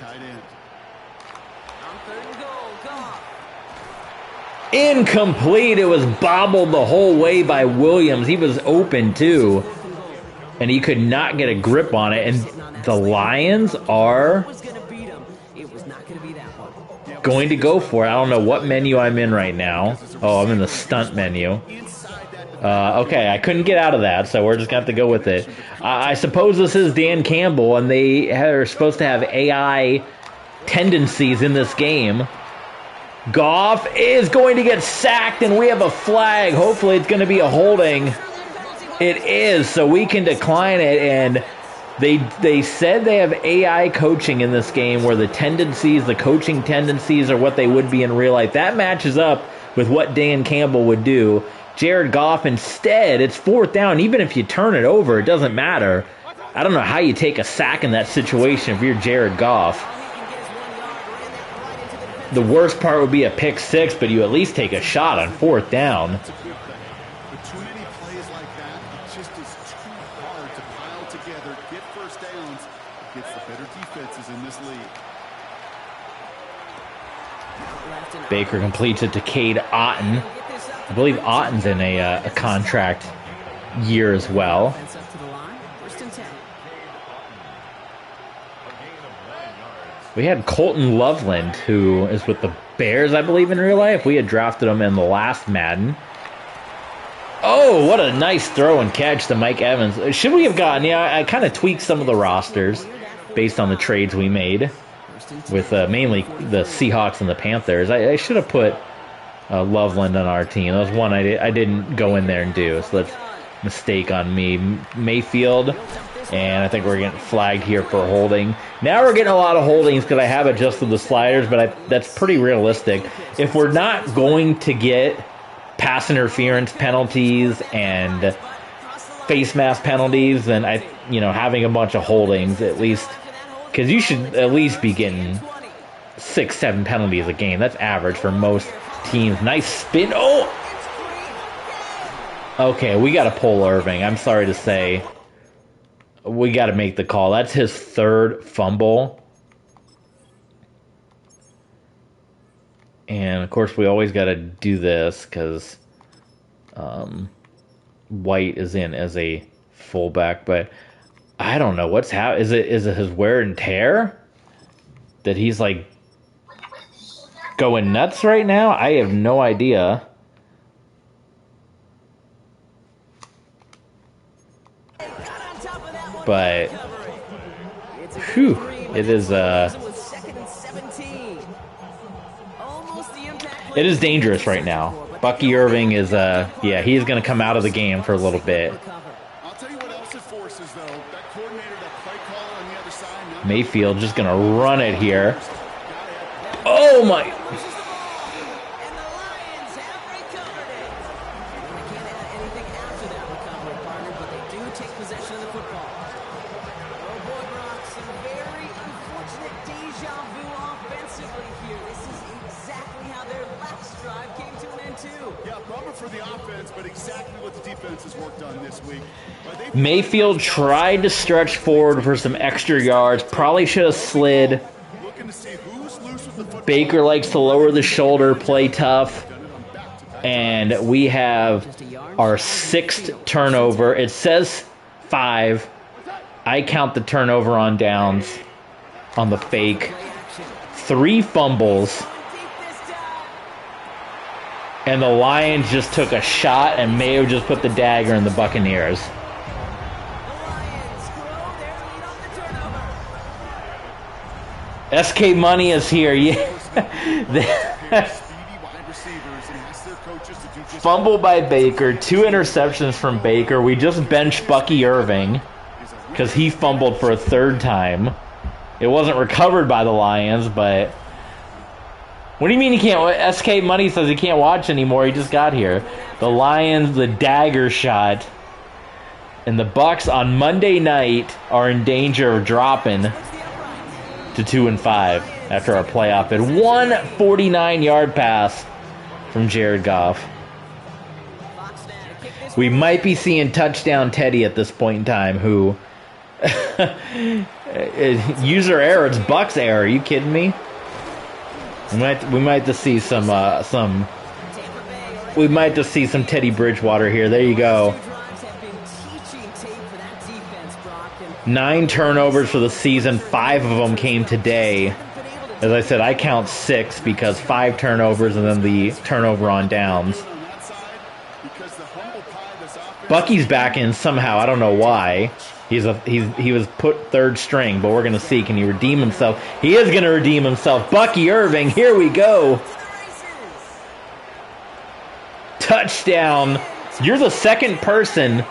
Incomplete. It was bobbled the whole way by Williams. He was open too. and he could not get a grip on it. And the Lions are going to go for it. I don't know what menu I'm in right now. Oh, I'm in the stunt menu. Okay, I couldn't get out of that, so we're just going to have to go with it. I suppose this is Dan Campbell, and they are supposed to have AI tendencies in this game. Goff is going to get sacked, and we have a flag. Hopefully it's going to be a holding. It is, so we can decline it, and they said they have AI coaching in this game where the tendencies, the coaching tendencies are what they would be in real life. That matches up with what Dan Campbell would do. Jared Goff, instead, it's 4th down. Even if you turn it over, it doesn't matter. I don't know how you take a sack in that situation if you're Jared Goff. The worst part would be a pick 6, but you at least take a shot on 4th down.
With too many plays like that, it just is too hard to pile together, get first downs against the better defenses in this league.
Baker completes it to Cade Otton. I believe Otton's in a contract year as well. We had Colton Loveland, who is with the Bears, I believe, in real life. We had drafted him in the last Madden. Oh, what a nice throw and catch to Mike Evans. Should we have gotten... Yeah, I kind of tweaked some of the rosters based on the trades we made with mainly the Seahawks and the Panthers. I should have put Loveland on our team. That was one I didn't go in there and do, so that's a mistake on me. Mayfield, and I think we're getting flagged here for holding. Now we're getting a lot of holdings because I have adjusted the sliders, but that's pretty realistic. If we're not going to get pass interference penalties and face mask penalties, then having a bunch of holdings at least, because you should at least be getting 6-7 penalties a game. That's average for most teams. Nice spin. Oh! Okay, we got to pull Irving. I'm sorry to say. We got to make the call. That's his 3rd fumble. And, of course, we always got to do this because White is in as a fullback. But I don't know what's happening. Is it his wear and tear? That he's, like, going nuts right now? I have no idea. But, whew, it is dangerous right now. Bucky Irving is, he's going to come out of the game for a little bit.
I'll tell you what else it forces, though. That coordinator, that play caller on the other side.
Mayfield just going to run it here. Oh, my... Mayfield tried to stretch forward for some extra yards. Probably should have slid. Baker likes to lower the shoulder, play tough. And we have our 6th turnover. It says 5. I count the turnover on downs on the fake. 3 fumbles. And the Lions just took a shot and Mayo just put the dagger in the Buccaneers. SK Money is here. Yeah. Fumble by Baker. 2 interceptions from Baker. We just benched Bucky Irving because he fumbled for a 3rd time. It wasn't recovered by the Lions, but... What do you mean he can't? SK Money says he can't watch anymore. He just got here. The Lions, the dagger shot. And the Bucs on Monday night are in danger of dropping to 2-5 after our playoff bid. 149-yard pass from Jared Goff. We might be seeing touchdown Teddy at this point in time, who... user error. It's Bucs error. Are you kidding me? We might just see some Teddy Bridgewater here. There you go. 9 turnovers for the season. 5 of them came today. As I said, I count 6 because 5 turnovers and then the turnover on downs. Bucky's back in somehow. I don't know why. He was put third string, but we're going to see. Can he redeem himself? He is going to redeem himself. Bucky Irving, here we go. Touchdown. You're the second person.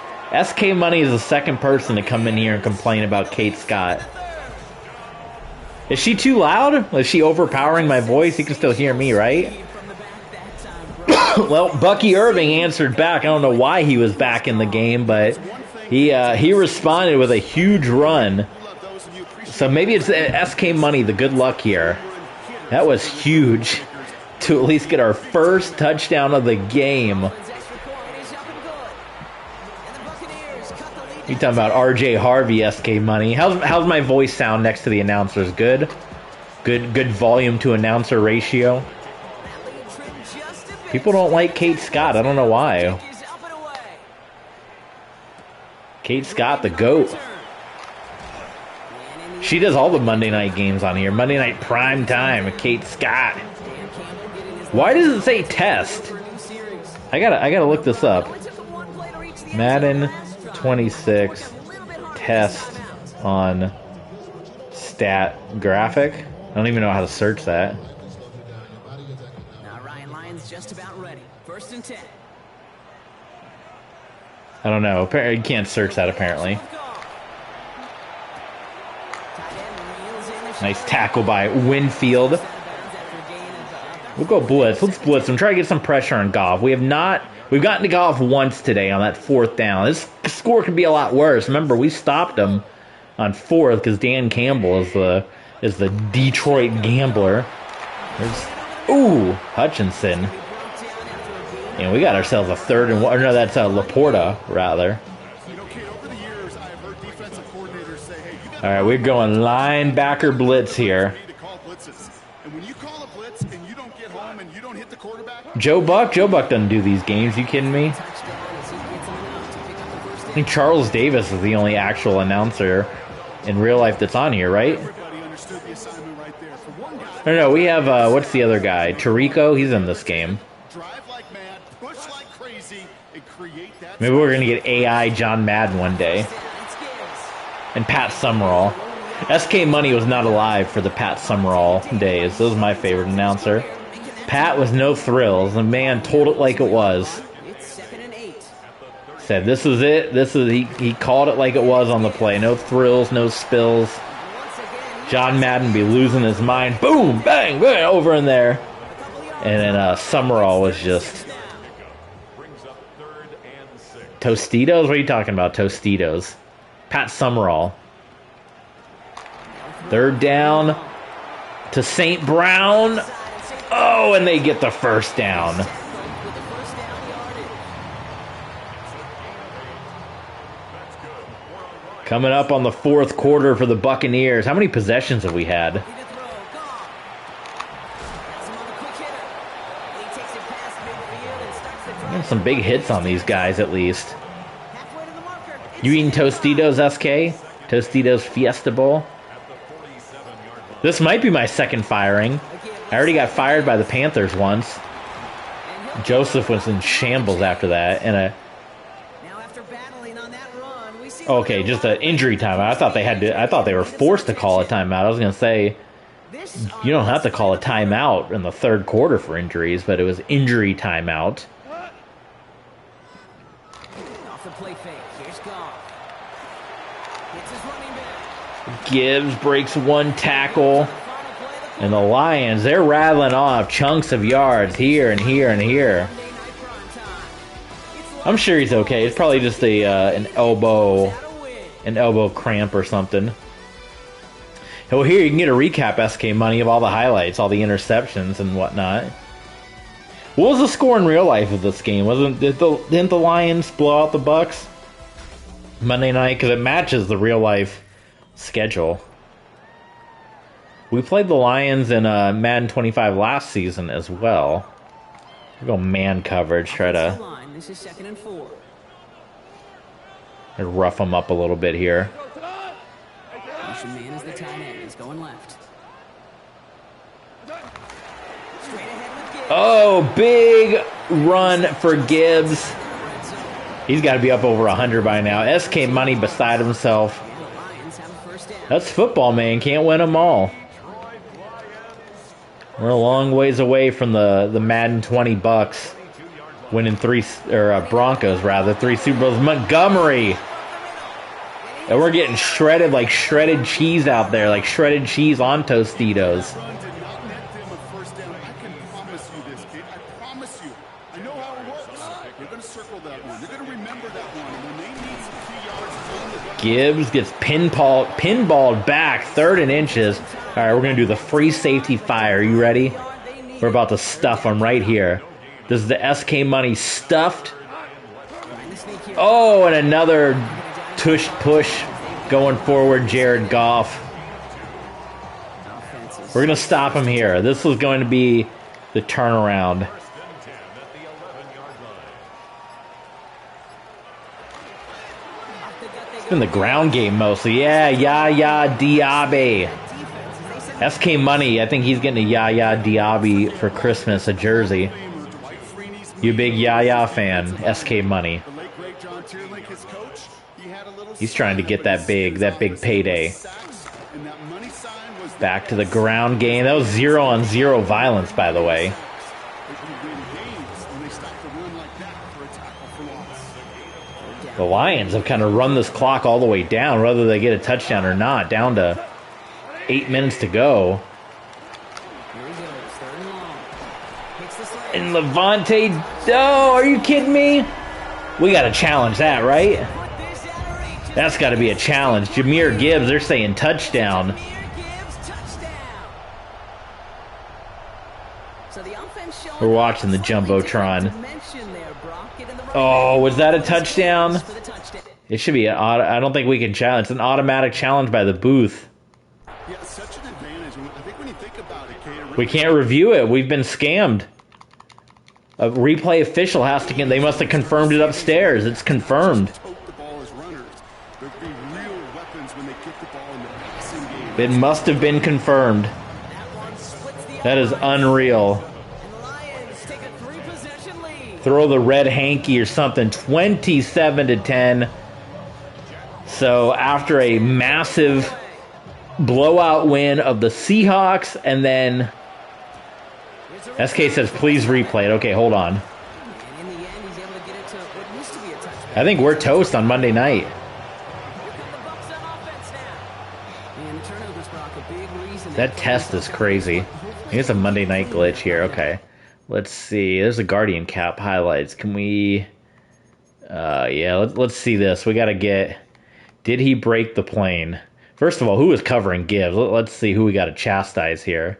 SK Money is the second person to come in here and complain about Kate Scott. Is she too loud? Is she overpowering my voice? You can still hear me, right? Well, Bucky Irving answered back. I don't know why he was back in the game, but he responded with a huge run. So maybe it's SK Money, the good luck here. That was huge to at least get our first touchdown of the game. You talking about RJ Harvey, SK Money? How's my voice sound next to the announcers? Good volume to announcer ratio. People don't like Kate Scott. I don't know why. Kate Scott, the GOAT. She does all the Monday night games on here. Monday night prime time with Kate Scott. Why does it say test? I gotta look this up. Madden 26 test on stat graphic. I don't even know how to search that.
Now Ryan Lyons just about ready. 1st and 10.
I don't know. You can't search that apparently. Nice tackle by Winfield. We'll go blitz. Let's blitz and try to get some pressure on Goff. We've gotten to Goff once today on that 4th down. This score could be a lot worse. Remember, we stopped him on 4th because Dan Campbell is the Detroit Gambler. Ooh, Hutchinson. And we got ourselves a 3rd and 1. Or no, that's Laporta, rather. All right, we're going linebacker blitz here. Joe Buck doesn't do these games. You kidding me? I think Charles Davis is the only actual announcer in real life that's on here, right? No, we have, what's the other guy? Tirico, he's in this game. Maybe we're going to get AI John Madden one day. And Pat Summerall. SK Money was not alive for the Pat Summerall days. That was my favorite announcer. Pat was no thrills. The man told it like it was. Said this is it. He called it like it was on the play. No thrills, no spills. John Madden be losing his mind. Boom, bang, bang, over in there. And then Summerall was just Tostitos? What are you talking about, Tostitos? Pat Summerall. 3rd down to St. Brown. Oh, and they get the 1st down. Coming up on the 4th quarter for the Buccaneers. How many possessions have we had? Some big hits on these guys, at least. You eating Tostitos, SK? Tostitos Fiesta Bowl? This might be my 2nd firing. I already got fired by the Panthers once. Joseph was in shambles after that. And okay, just an injury timeout. I thought they were forced to call a timeout. I was gonna say you don't have to call a timeout in the 3rd quarter for injuries, but it was injury timeout. Gibbs breaks 1 tackle. And the Lions, they're rattling off chunks of yards here and here and here. I'm sure he's okay. It's probably just an elbow cramp or something. Well, here you can get a recap, SK Money, of all the highlights, all the interceptions and whatnot. What was the score in real life of this game? Didn't the Lions blow out the Bucs Monday night? Because it matches the real life schedule. We played the Lions in Madden 25 last season as well. We'll go man coverage, try to
This is 2nd and 4.
rough them up a little bit here.
Motion man is the tight end. He's going left. Straight ahead with Gibbs.
Oh, big run for Gibbs. He's got to be up over 100 by now. SK Money beside himself.
And the Lions have a first down.
That's football, man. Can't win them all. We're a long ways away from the Madden 20 Bucks winning Broncos rather, 3 Super Bowls. Montgomery. And we're getting shredded like shredded cheese out there, like shredded cheese on Tostitos.
Run did not net them a first down. I can promise you this, kid. I promise you. I know how it works. They're going to circle that one. They're going to remember that one. And when they need some key yards, it's on the ground.
Gibbs gets pinballed back, 3rd and inches. All right, we're going to do the free safety fire. You ready? We're about to stuff them right here. This is the SK Money stuffed. Oh, and another tush push going forward, Jared Goff. We're going to stop him here. This was going to be the turnaround. It's been the ground game mostly. Yeah, Yaya Diaby. SK Money, I think he's getting a Yaya Diaby for Christmas, a jersey. You big Yaya fan, SK Money.
The late great John Tierlink, his coach, he had a little
He's trying to get that big payday.
and that money sign was
Back to the ground game. That was 0-on-0 violence, by the way.
they could win games when they stop the run like that for a tackle for loss.
The Lions have kind of run this clock all the way down, whether they get a touchdown or not, down to 8 minutes to go.
Here he goes, 3rd and long. Hits the slant.
And Levante, oh, are you kidding me? We got to challenge that, right?
Put this out of reach.
That's got to be a challenge. Jahmyr Gibbs, they're saying touchdown.
Jahmyr Gibbs, touchdown. So the offense showing
We're watching the
slightly
Jumbotron.
different dimension there, Brock. Getting the right
Oh, was that a touchdown?
for the touchdown.
It should be I don't think we can challenge. It's an automatic challenge by the booth.
Yeah, it's such an advantage. I think when you think about it, Kate,
We can't review it. We've been scammed. A replay official has to. They must have confirmed it upstairs. It's confirmed.
tote the ball as runners. There'd be real weapons when they kick the ball in the passing game.
It must have been confirmed.
That one splits the
That is unreal.
And the Lions take a 3-possession lead.
Throw the red hanky or something. 27-10. So after a massive blowout win of the Seahawks, and then SK says, please replay it. Okay, hold on.
And in the end, he's able to get it to what used to be a touchback.
I think we're toast on Monday night.
Here come the Bucs on offense now. And the turnovers, Brock, a big reason.
That test is crazy. It's a Monday night glitch here. Okay. Let's see. There's a Guardian Cap highlights. Can we... yeah, let's see this. We got to get... Did he break the plane? First of all, who is covering Gibbs? Let's see who we got to chastise here.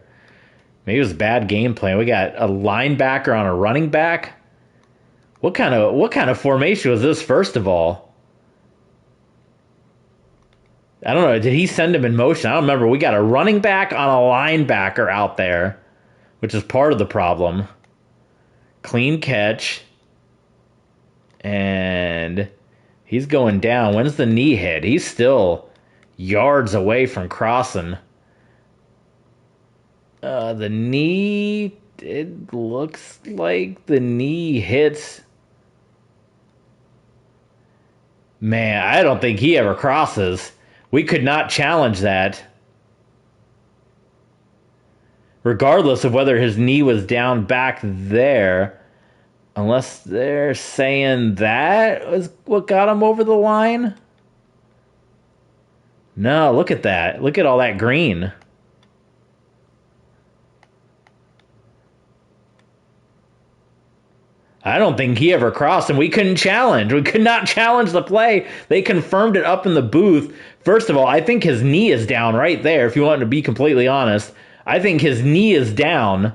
Maybe it was bad game plan. We got a linebacker on a running back. What kind of formation was this, first of all? I don't know. Did he send him in motion? I don't remember. We got a running back on a linebacker out there, which is part of the problem. Clean catch. And he's going down. When's the knee hit? He's still yards away from crossing. The knee, it looks like the knee hits. Man, I don't think he ever crosses. We could not challenge that. Regardless of whether his knee was down back there. Unless they're saying that was what got him over the line. No, look at that. Look at all that green. I don't think he ever crossed, and we couldn't challenge. We could not challenge the play. They confirmed it up in the booth. First of all, I think his knee is down right there, if you want to be completely honest. I think his knee is down.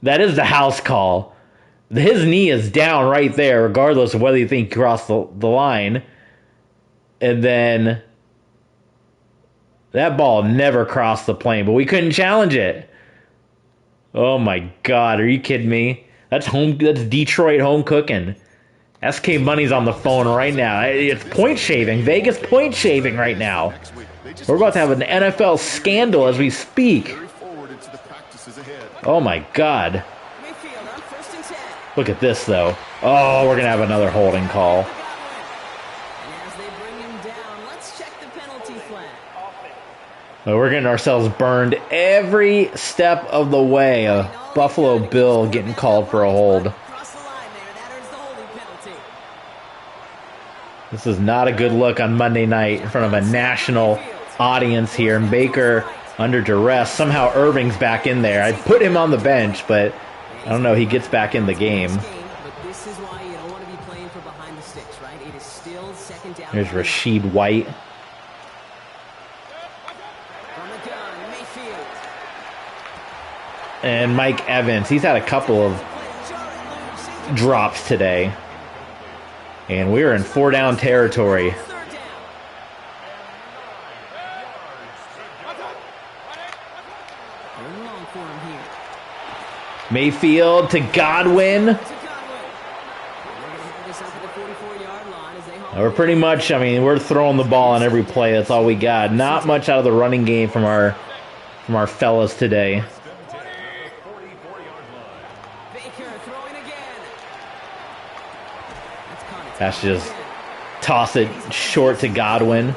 That is the house call. His knee is down right there, regardless of whether you think he crossed the line. And then that ball never crossed the plane, but we couldn't challenge it. Oh my God, are you kidding me? That's Detroit home cooking. SK Money's on the phone right now. It's point shaving. Vegas point shaving right now. We're about to have an NFL scandal as we speak. Oh my God. Look at this though. Oh, we're going to have another holding call. Well, we're getting ourselves burned every step of the way. A Buffalo Bill getting called for a hold. This is not a good look on Monday night in front of a national audience here. And Baker under duress. Somehow Irving's back in there. I put him on the bench, but I don't know. He gets back in the game. There's Rashid White. And Mike Evans. He's had a couple of drops today. And we're in 4-down territory. Mayfield to Godwin. We're pretty much, I mean, we're throwing the ball on every play. That's all we got. Not much out of the running game from our fellas today. That's just toss it short to Godwin.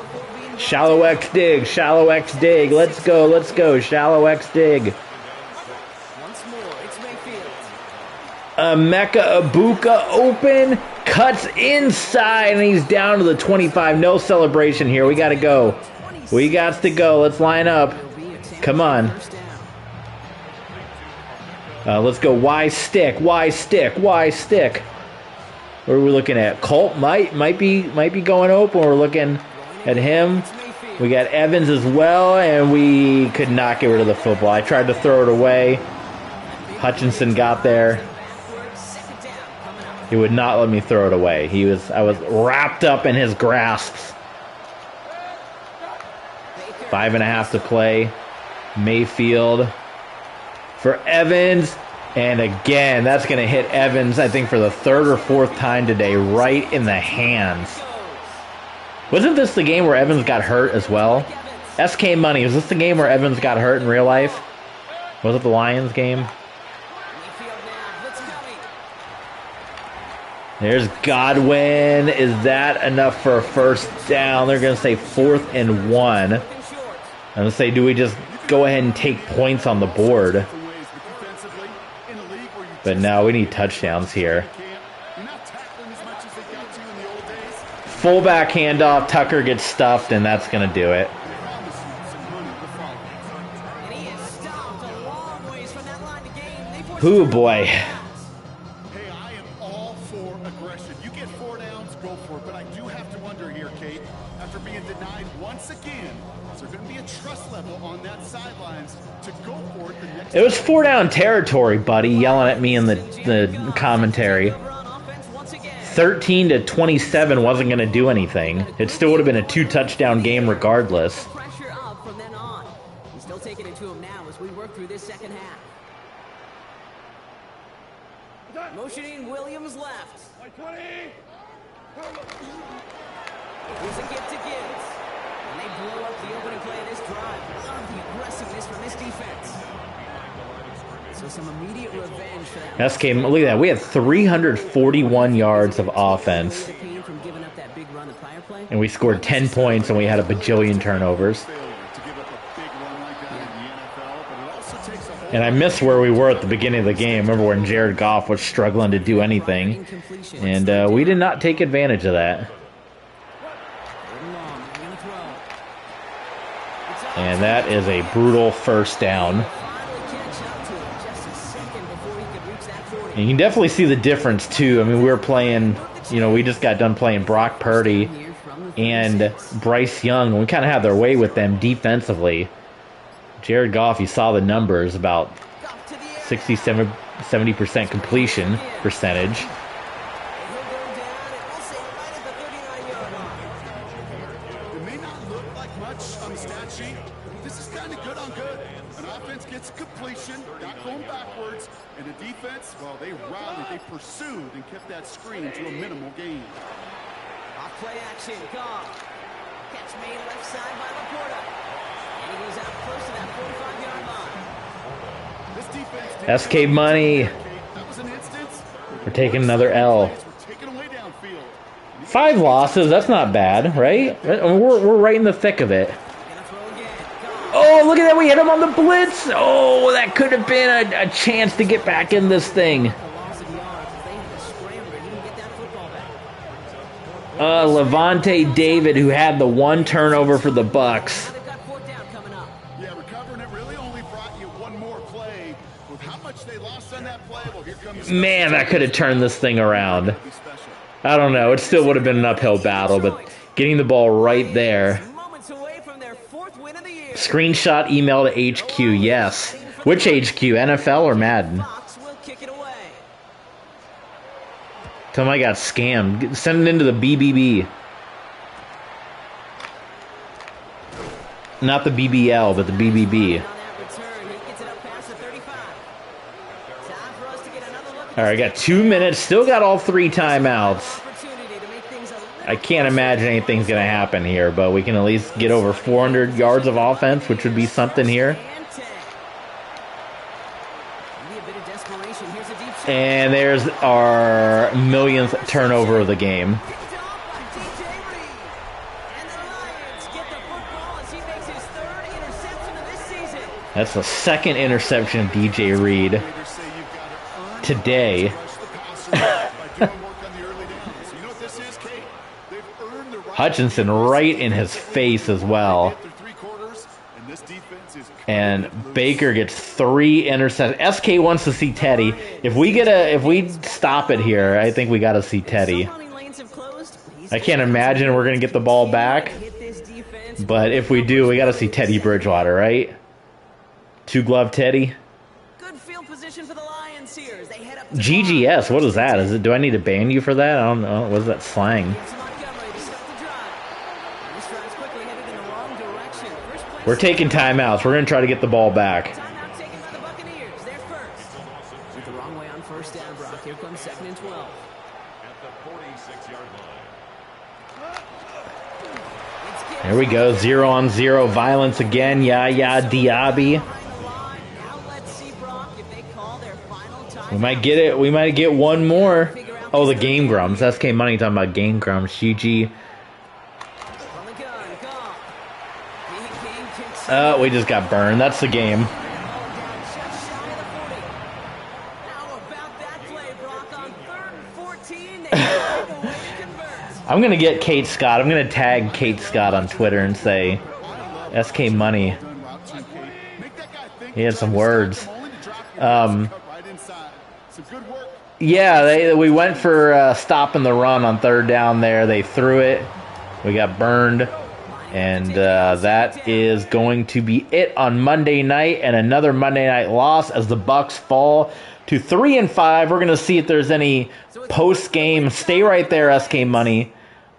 Shallow X dig, shallow X dig. Let's go, shallow X dig. Emeka Ibuka open, cuts inside, and he's down to the 25. No celebration here. We got to go. We got to go. Let's line up. Come on. Let's go. Y stick. Y stick. Y stick. What are we looking at? Colt might be going open. We're looking at him. We got Evans as well, and we could not get rid of the football. I tried to throw it away. Hutchinson got there. He would not let me throw it away. I was wrapped up in his grasps. 5.5 to play. Mayfield for Evans. And again, that's going to hit Evans, I think, for the 3rd or 4th time today, right in the hands. Wasn't this the game where Evans got hurt as well? SK Money, was this the game where Evans got hurt in real life? Was it the Lions game? There's Godwin. Is that enough for a first down? They're going to say 4th and 1. I'm going to say, do we just go ahead and take points on the board? But no, we need touchdowns here. Fullback handoff. Tucker gets stuffed, and that's going to do it. Ooh, boy. It was 4-down territory, buddy, yelling at me in the commentary. 13 to 27 wasn't going to do anything. It still would have been a 2-touchdown game regardless.
Pressure up from then on. He's still taking it to him now as we work through this second half. Motioning Williams left. Here's a gift to Gibbs. And they blow up the opening play of this drive. Love the aggressiveness from this defense. So some immediate revenge for that.
SK, look at that. We had 341 yards of offense. And we scored 10 points and we had a bajillion turnovers. And I miss where we were at the beginning of the game. Remember when Jared Goff was struggling to do anything. And we did not take advantage of that. And that is a brutal first down. And you can definitely see the difference, too. I mean, we were playing, we just got done playing Brock Purdy and Bryce Young, and we kind of had their way with them defensively. Jared Goff, you saw the numbers, about 70% completion percentage.
defense, well, they rallied, they pursued, and kept that screen to a minimal gain.
Off play action, Goff. Catch made left side by Laporta. And he goes out close to that 45-yard line.
This defense
SK money.
that was an instance.
We're taking another L.
We're taking away downfield.
5 losses, that's not bad, right? We're right in the thick of it.
Gonna throw again. Goff.
Oh, look at that, we hit him on the blitz. Oh, that could have been a chance to get back in this thing.
The loss of yards as they had to scramble to even get that football back.
Levante David, who had the 1 turnover for the Bucks.
Now they've got 4th down coming up.
Yeah, recovering it really only brought you one more play. With how much they lost on that play, well, here comes...
Man, that could have turned this thing around.
Be special.
I don't know, it still would have been an uphill battle, but getting the ball right there.
Moments away from their 4th win of the year.
Screenshot email to HQ, yes. Which HQ, NFL or Madden?
Fox will kick it away.
Tell him I got scammed. Send it into the BBB. Not the BBL, but the BBB.
On that return, he gets it up past the 35. Time for us to get another look at
All right, I got 2 minutes. Still got all 3 timeouts.
opportunity to make things a little
I can't imagine anything's going to happen here, but we can at least get over 400 yards of offense, which would be something here.
and 10. Maybe a bit of desperation. Here's a deep shot.
And there's our millionth turnover of the game.
Picked off by DJ Reed. And the Lions get the football as he makes his 3rd interception of this season.
That's the 2nd interception of DJ Reed
Raiders say you've got to earn
today.
rush the passer by doing work on the early downs. You know what this is, Kate? They've earned the right
Hutchinson right in his face as well.
after 3 quarters, and this defense is
And Baker gets 3 interceptions. SK wants to see Teddy. If we stop it here, I think we got to see Teddy.
Running lanes have closed. He's
I can't imagine we're going to get the ball back.
hit this defense.
But if we do, we got to see Teddy Bridgewater, right? 2-glove Teddy.
Good field position for the Lions here as they head up to
GGS, what is that? Do I need to ban you for that? I don't know. What is that slang?
It's Montgomery to start the drive. This drive's quickly headed in the wrong direction. First play
We're taking timeouts. We're going to try to get the ball back.
timeout taken by the Buccaneers. They're first. Went the wrong way on 1st down, Brock. Here comes 2nd and 12.
At the 46-yard line.
It's Gibbs.
There we go. 0-on-0 violence again. Yaya Diaby.
Behind the line. Now let's see, Brock, if they call their final time.
We might get it. We might get one more. Oh, the Game Grumps. SK Money talking about Game Grumps. GG.
From the gun, Goff. Big game kicks.
We just got burned. That's the game.
Ball down just shy of the 40. How about that play, Brock? On 3rd and 14, they find a way to convert.
I'm going to get Kate Scott. I'm going to tag Kate Scott on Twitter and say, SK Money.
done route 2, Kate. Make that guy think
He had some words.
only to drop your cut right inside. Some good work.
Yeah, we went for stopping the run on 3rd down there. They threw it. We got burned. And that is going to be it on Monday night. And another Monday night loss as the Bucks fall to 3-5. We're going to see if there's any post-game. Stay right there, SK Money.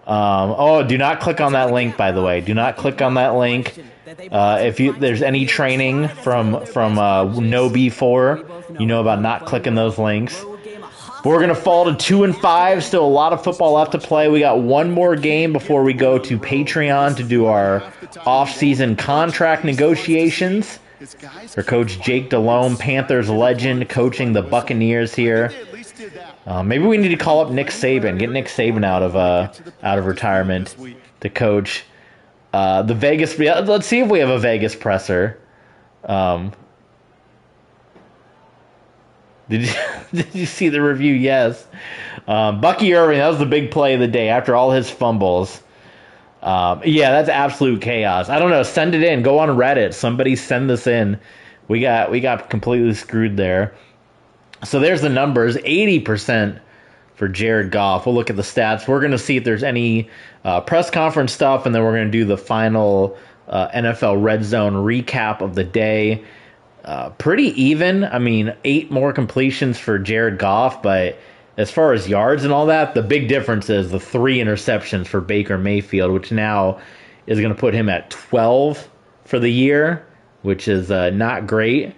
Do not click on that link, by the way. Do not click on that link. If there's any training from No B4, you know about not clicking those links. But we're going to fall to 2-5. Still a lot of football left to play. We got one more game before we go to Patreon to do our off-season contract negotiations. For Coach Jake Delhomme, Panthers legend, coaching the Buccaneers here.
They at least did that.
Maybe we need to call up Nick Saban, get Nick Saban out of retirement to coach the Vegas. Let's see if we have a Vegas presser. Did you see the review? Yes. Bucky Irving, that was the big play of the day after all his fumbles. Yeah, that's absolute chaos. I don't know. Send it in. Go on Reddit. Somebody send this in. We got completely screwed there. So there's the numbers. 80% for Jared Goff. We'll look at the stats. We're going to see if there's any press conference stuff, and then we're going to do the final NFL Red Zone recap of the day. Pretty even. I mean, 8 more completions for Jared Goff, but as far as yards and all that, the big difference is the 3 interceptions for Baker Mayfield, which now is going to put him at 12 for the year, which is not great.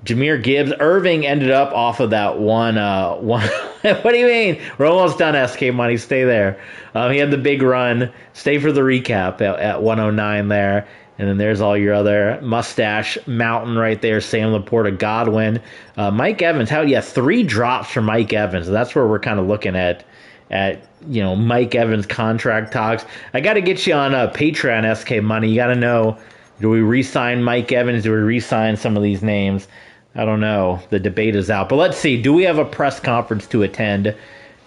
Jahmyr Gibbs. Irving ended up off of that one. What do you mean? We're almost done, SK Money. Stay there. He had the big run. Stay for the recap at 109 there. And then there's all your other mustache mountain right there. Sam Laporta, Godwin. Mike Evans. 3 drops for Mike Evans. That's where we're kind of looking at Mike Evans contract talks. I got to get you on Patreon, SK Money. You got to know, do we re-sign Mike Evans? Do we re-sign some of these names? I don't know. The debate is out. But let's see. Do we have a press conference to attend?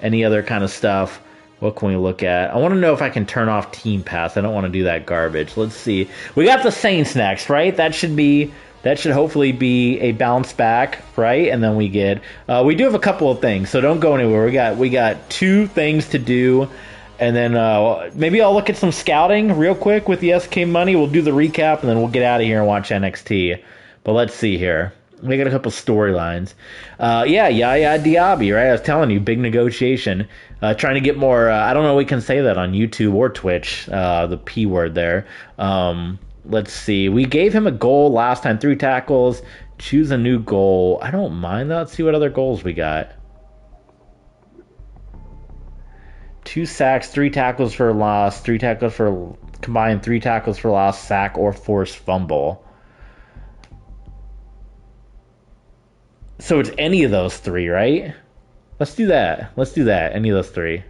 Any other kind of stuff? What can we look at? I want to know if I can turn off Team Pass. I don't want to do that garbage. Let's see. We got the Saints next, right? That should hopefully be a bounce back, right? And then we do have a couple of things, so don't go anywhere. We got 2 things to do. And then maybe I'll look at some scouting real quick with the SK Money. We'll do the recap, and then we'll get out of here and watch NXT. But let's see here. We got a couple storylines. Yaya Diaby, right? I was telling you, big negotiation. Trying to get more, I don't know if we can say that on YouTube or Twitch, the P word there. Let's see. We gave him a goal last time, 3 tackles. Choose a new goal. I don't mind that. Let's see what other goals we got. 2 sacks, 3 tackles for loss, 3 tackles for combined, 3 tackles for loss, sack, or forced fumble. So it's any of those 3, right? Let's do that. Any of those 3.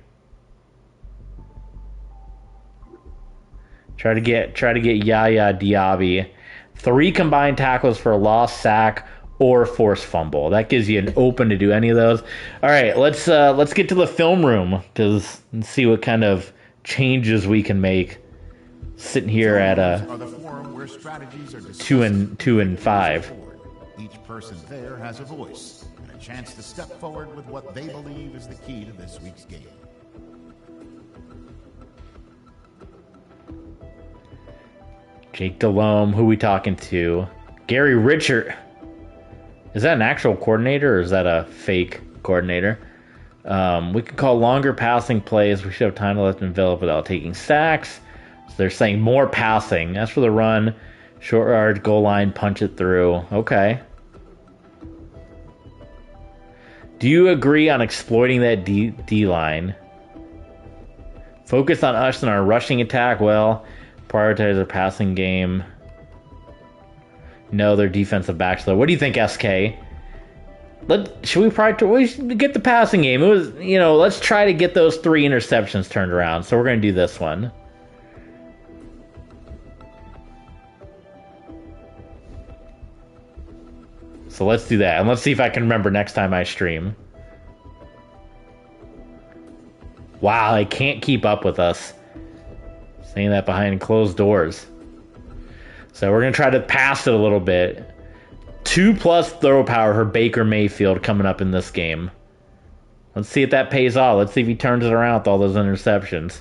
Try to get Yaya Diaby. 3 combined tackles for a lost sack or forced fumble. That gives you an open to do any of those. All right, let's get to the film room and see what kind of changes we can make. Sitting here at 2 and 5.
Each person there has a voice and a chance to step forward with what they believe is the key to this week's game.
Jake Delhomme, who we talking to? Gary Richard. Is that an actual coordinator or is that a fake coordinator? We could call longer passing plays. We should have time to let them develop without taking sacks. So they're saying more passing. As for the run, short yard, goal line, punch it through. Okay. Do you agree on exploiting that D-line? Focus on us and our rushing attack. Well, prioritize their passing game. No, their defensive backs though. What do you think, SK? Should we prioritize? Get the passing game. It was, let's try to get those 3 interceptions turned around. So we're going to do this one. So let's do that. And let's see if I can remember next time I stream. Wow, I can't keep up with us. Saying that behind closed doors. So we're going to try to pass it a little bit. 2+ throw power for Baker Mayfield coming up in this game. Let's see if that pays off. Let's see if he turns it around with all those interceptions.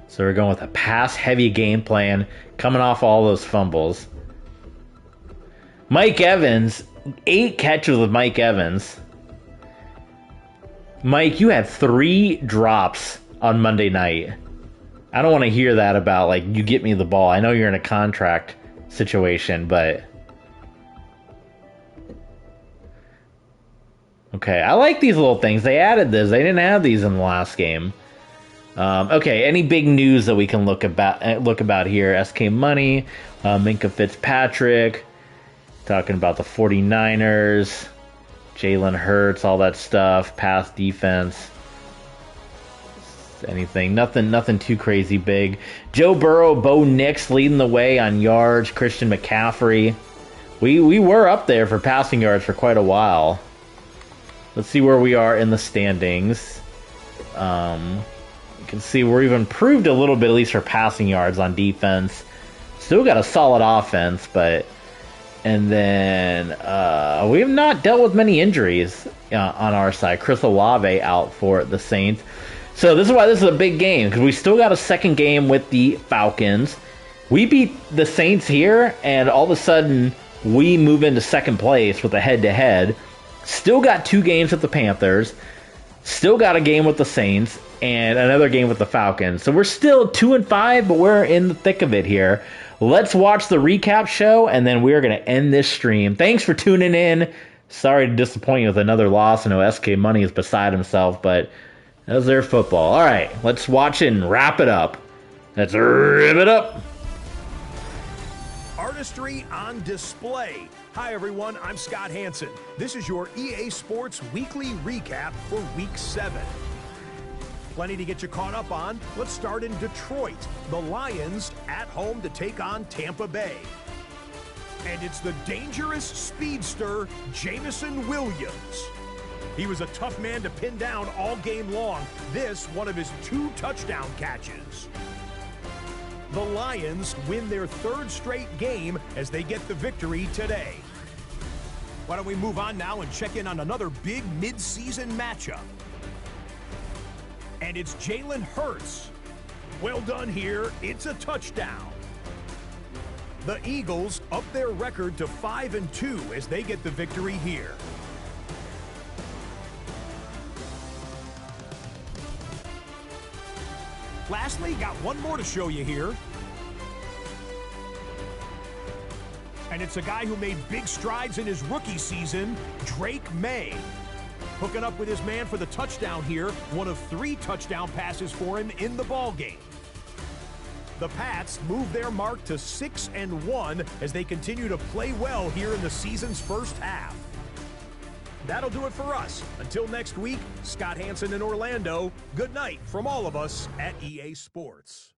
So we're going with a pass-heavy game plan, coming off all those fumbles. Mike Evans, 8 catches with Mike Evans. Mike, you had 3 drops on Monday night. I don't want to hear that about, you get me the ball. I know you're in a contract situation, but... Okay, I like these little things. They added this. They didn't have these in the last game. Okay, any big news that we can look about here? SK Money, Minka Fitzpatrick, talking about the 49ers, Jalen Hurts, all that stuff, pass defense, anything, nothing too crazy big. Joe Burrow, Bo Nix leading the way on yards, Christian McCaffrey. We were up there for passing yards for quite a while. Let's see where we are in the standings. You can see we've improved a little bit, at least for passing yards on defense. Still got a solid offense, but... And then we have not dealt with many injuries on our side. Chris Olave out for the Saints. So this is why this is a big game, because we still got a second game with the Falcons. We beat the Saints here, and all of a sudden we move into second place with a head-to-head. Still got 2 games with the Panthers. Still got a game with the Saints and another game with the Falcons. So we're still 2-5, but we're in the thick of it here. Let's watch the recap show, and then we're going to end this stream. Thanks for tuning in. Sorry to disappoint you with another loss. I know SK Money is beside himself, but that's their football. All right, let's watch it and wrap it up. Let's rip it up.
Artistry on display. Hi everyone, I'm Scott Hansen. This is your EA Sports Weekly Recap for Week 7. Plenty to get you caught up on. Let's start in Detroit. The Lions at home to take on Tampa Bay. And it's the dangerous speedster, Jameson Williams. He was a tough man to pin down all game long. This, one of his 2 touchdown catches. The Lions win their 3rd straight game as they get the victory today. Why don't we move on now and check in on another big mid-season matchup. And it's Jalen Hurts. Well done here. It's a touchdown. The Eagles up their record to 5-2 as they get the victory here. Lastly, got one more to show you here. And it's a guy who made big strides in his rookie season, Drake May. Hooking up with his man for the touchdown here, one of 3 touchdown passes for him in the ballgame. The Pats move their mark to 6-1 as they continue to play well here in the season's first half. That'll do it for us. Until next week, Scott Hansen in Orlando, good night from all of us at EA Sports.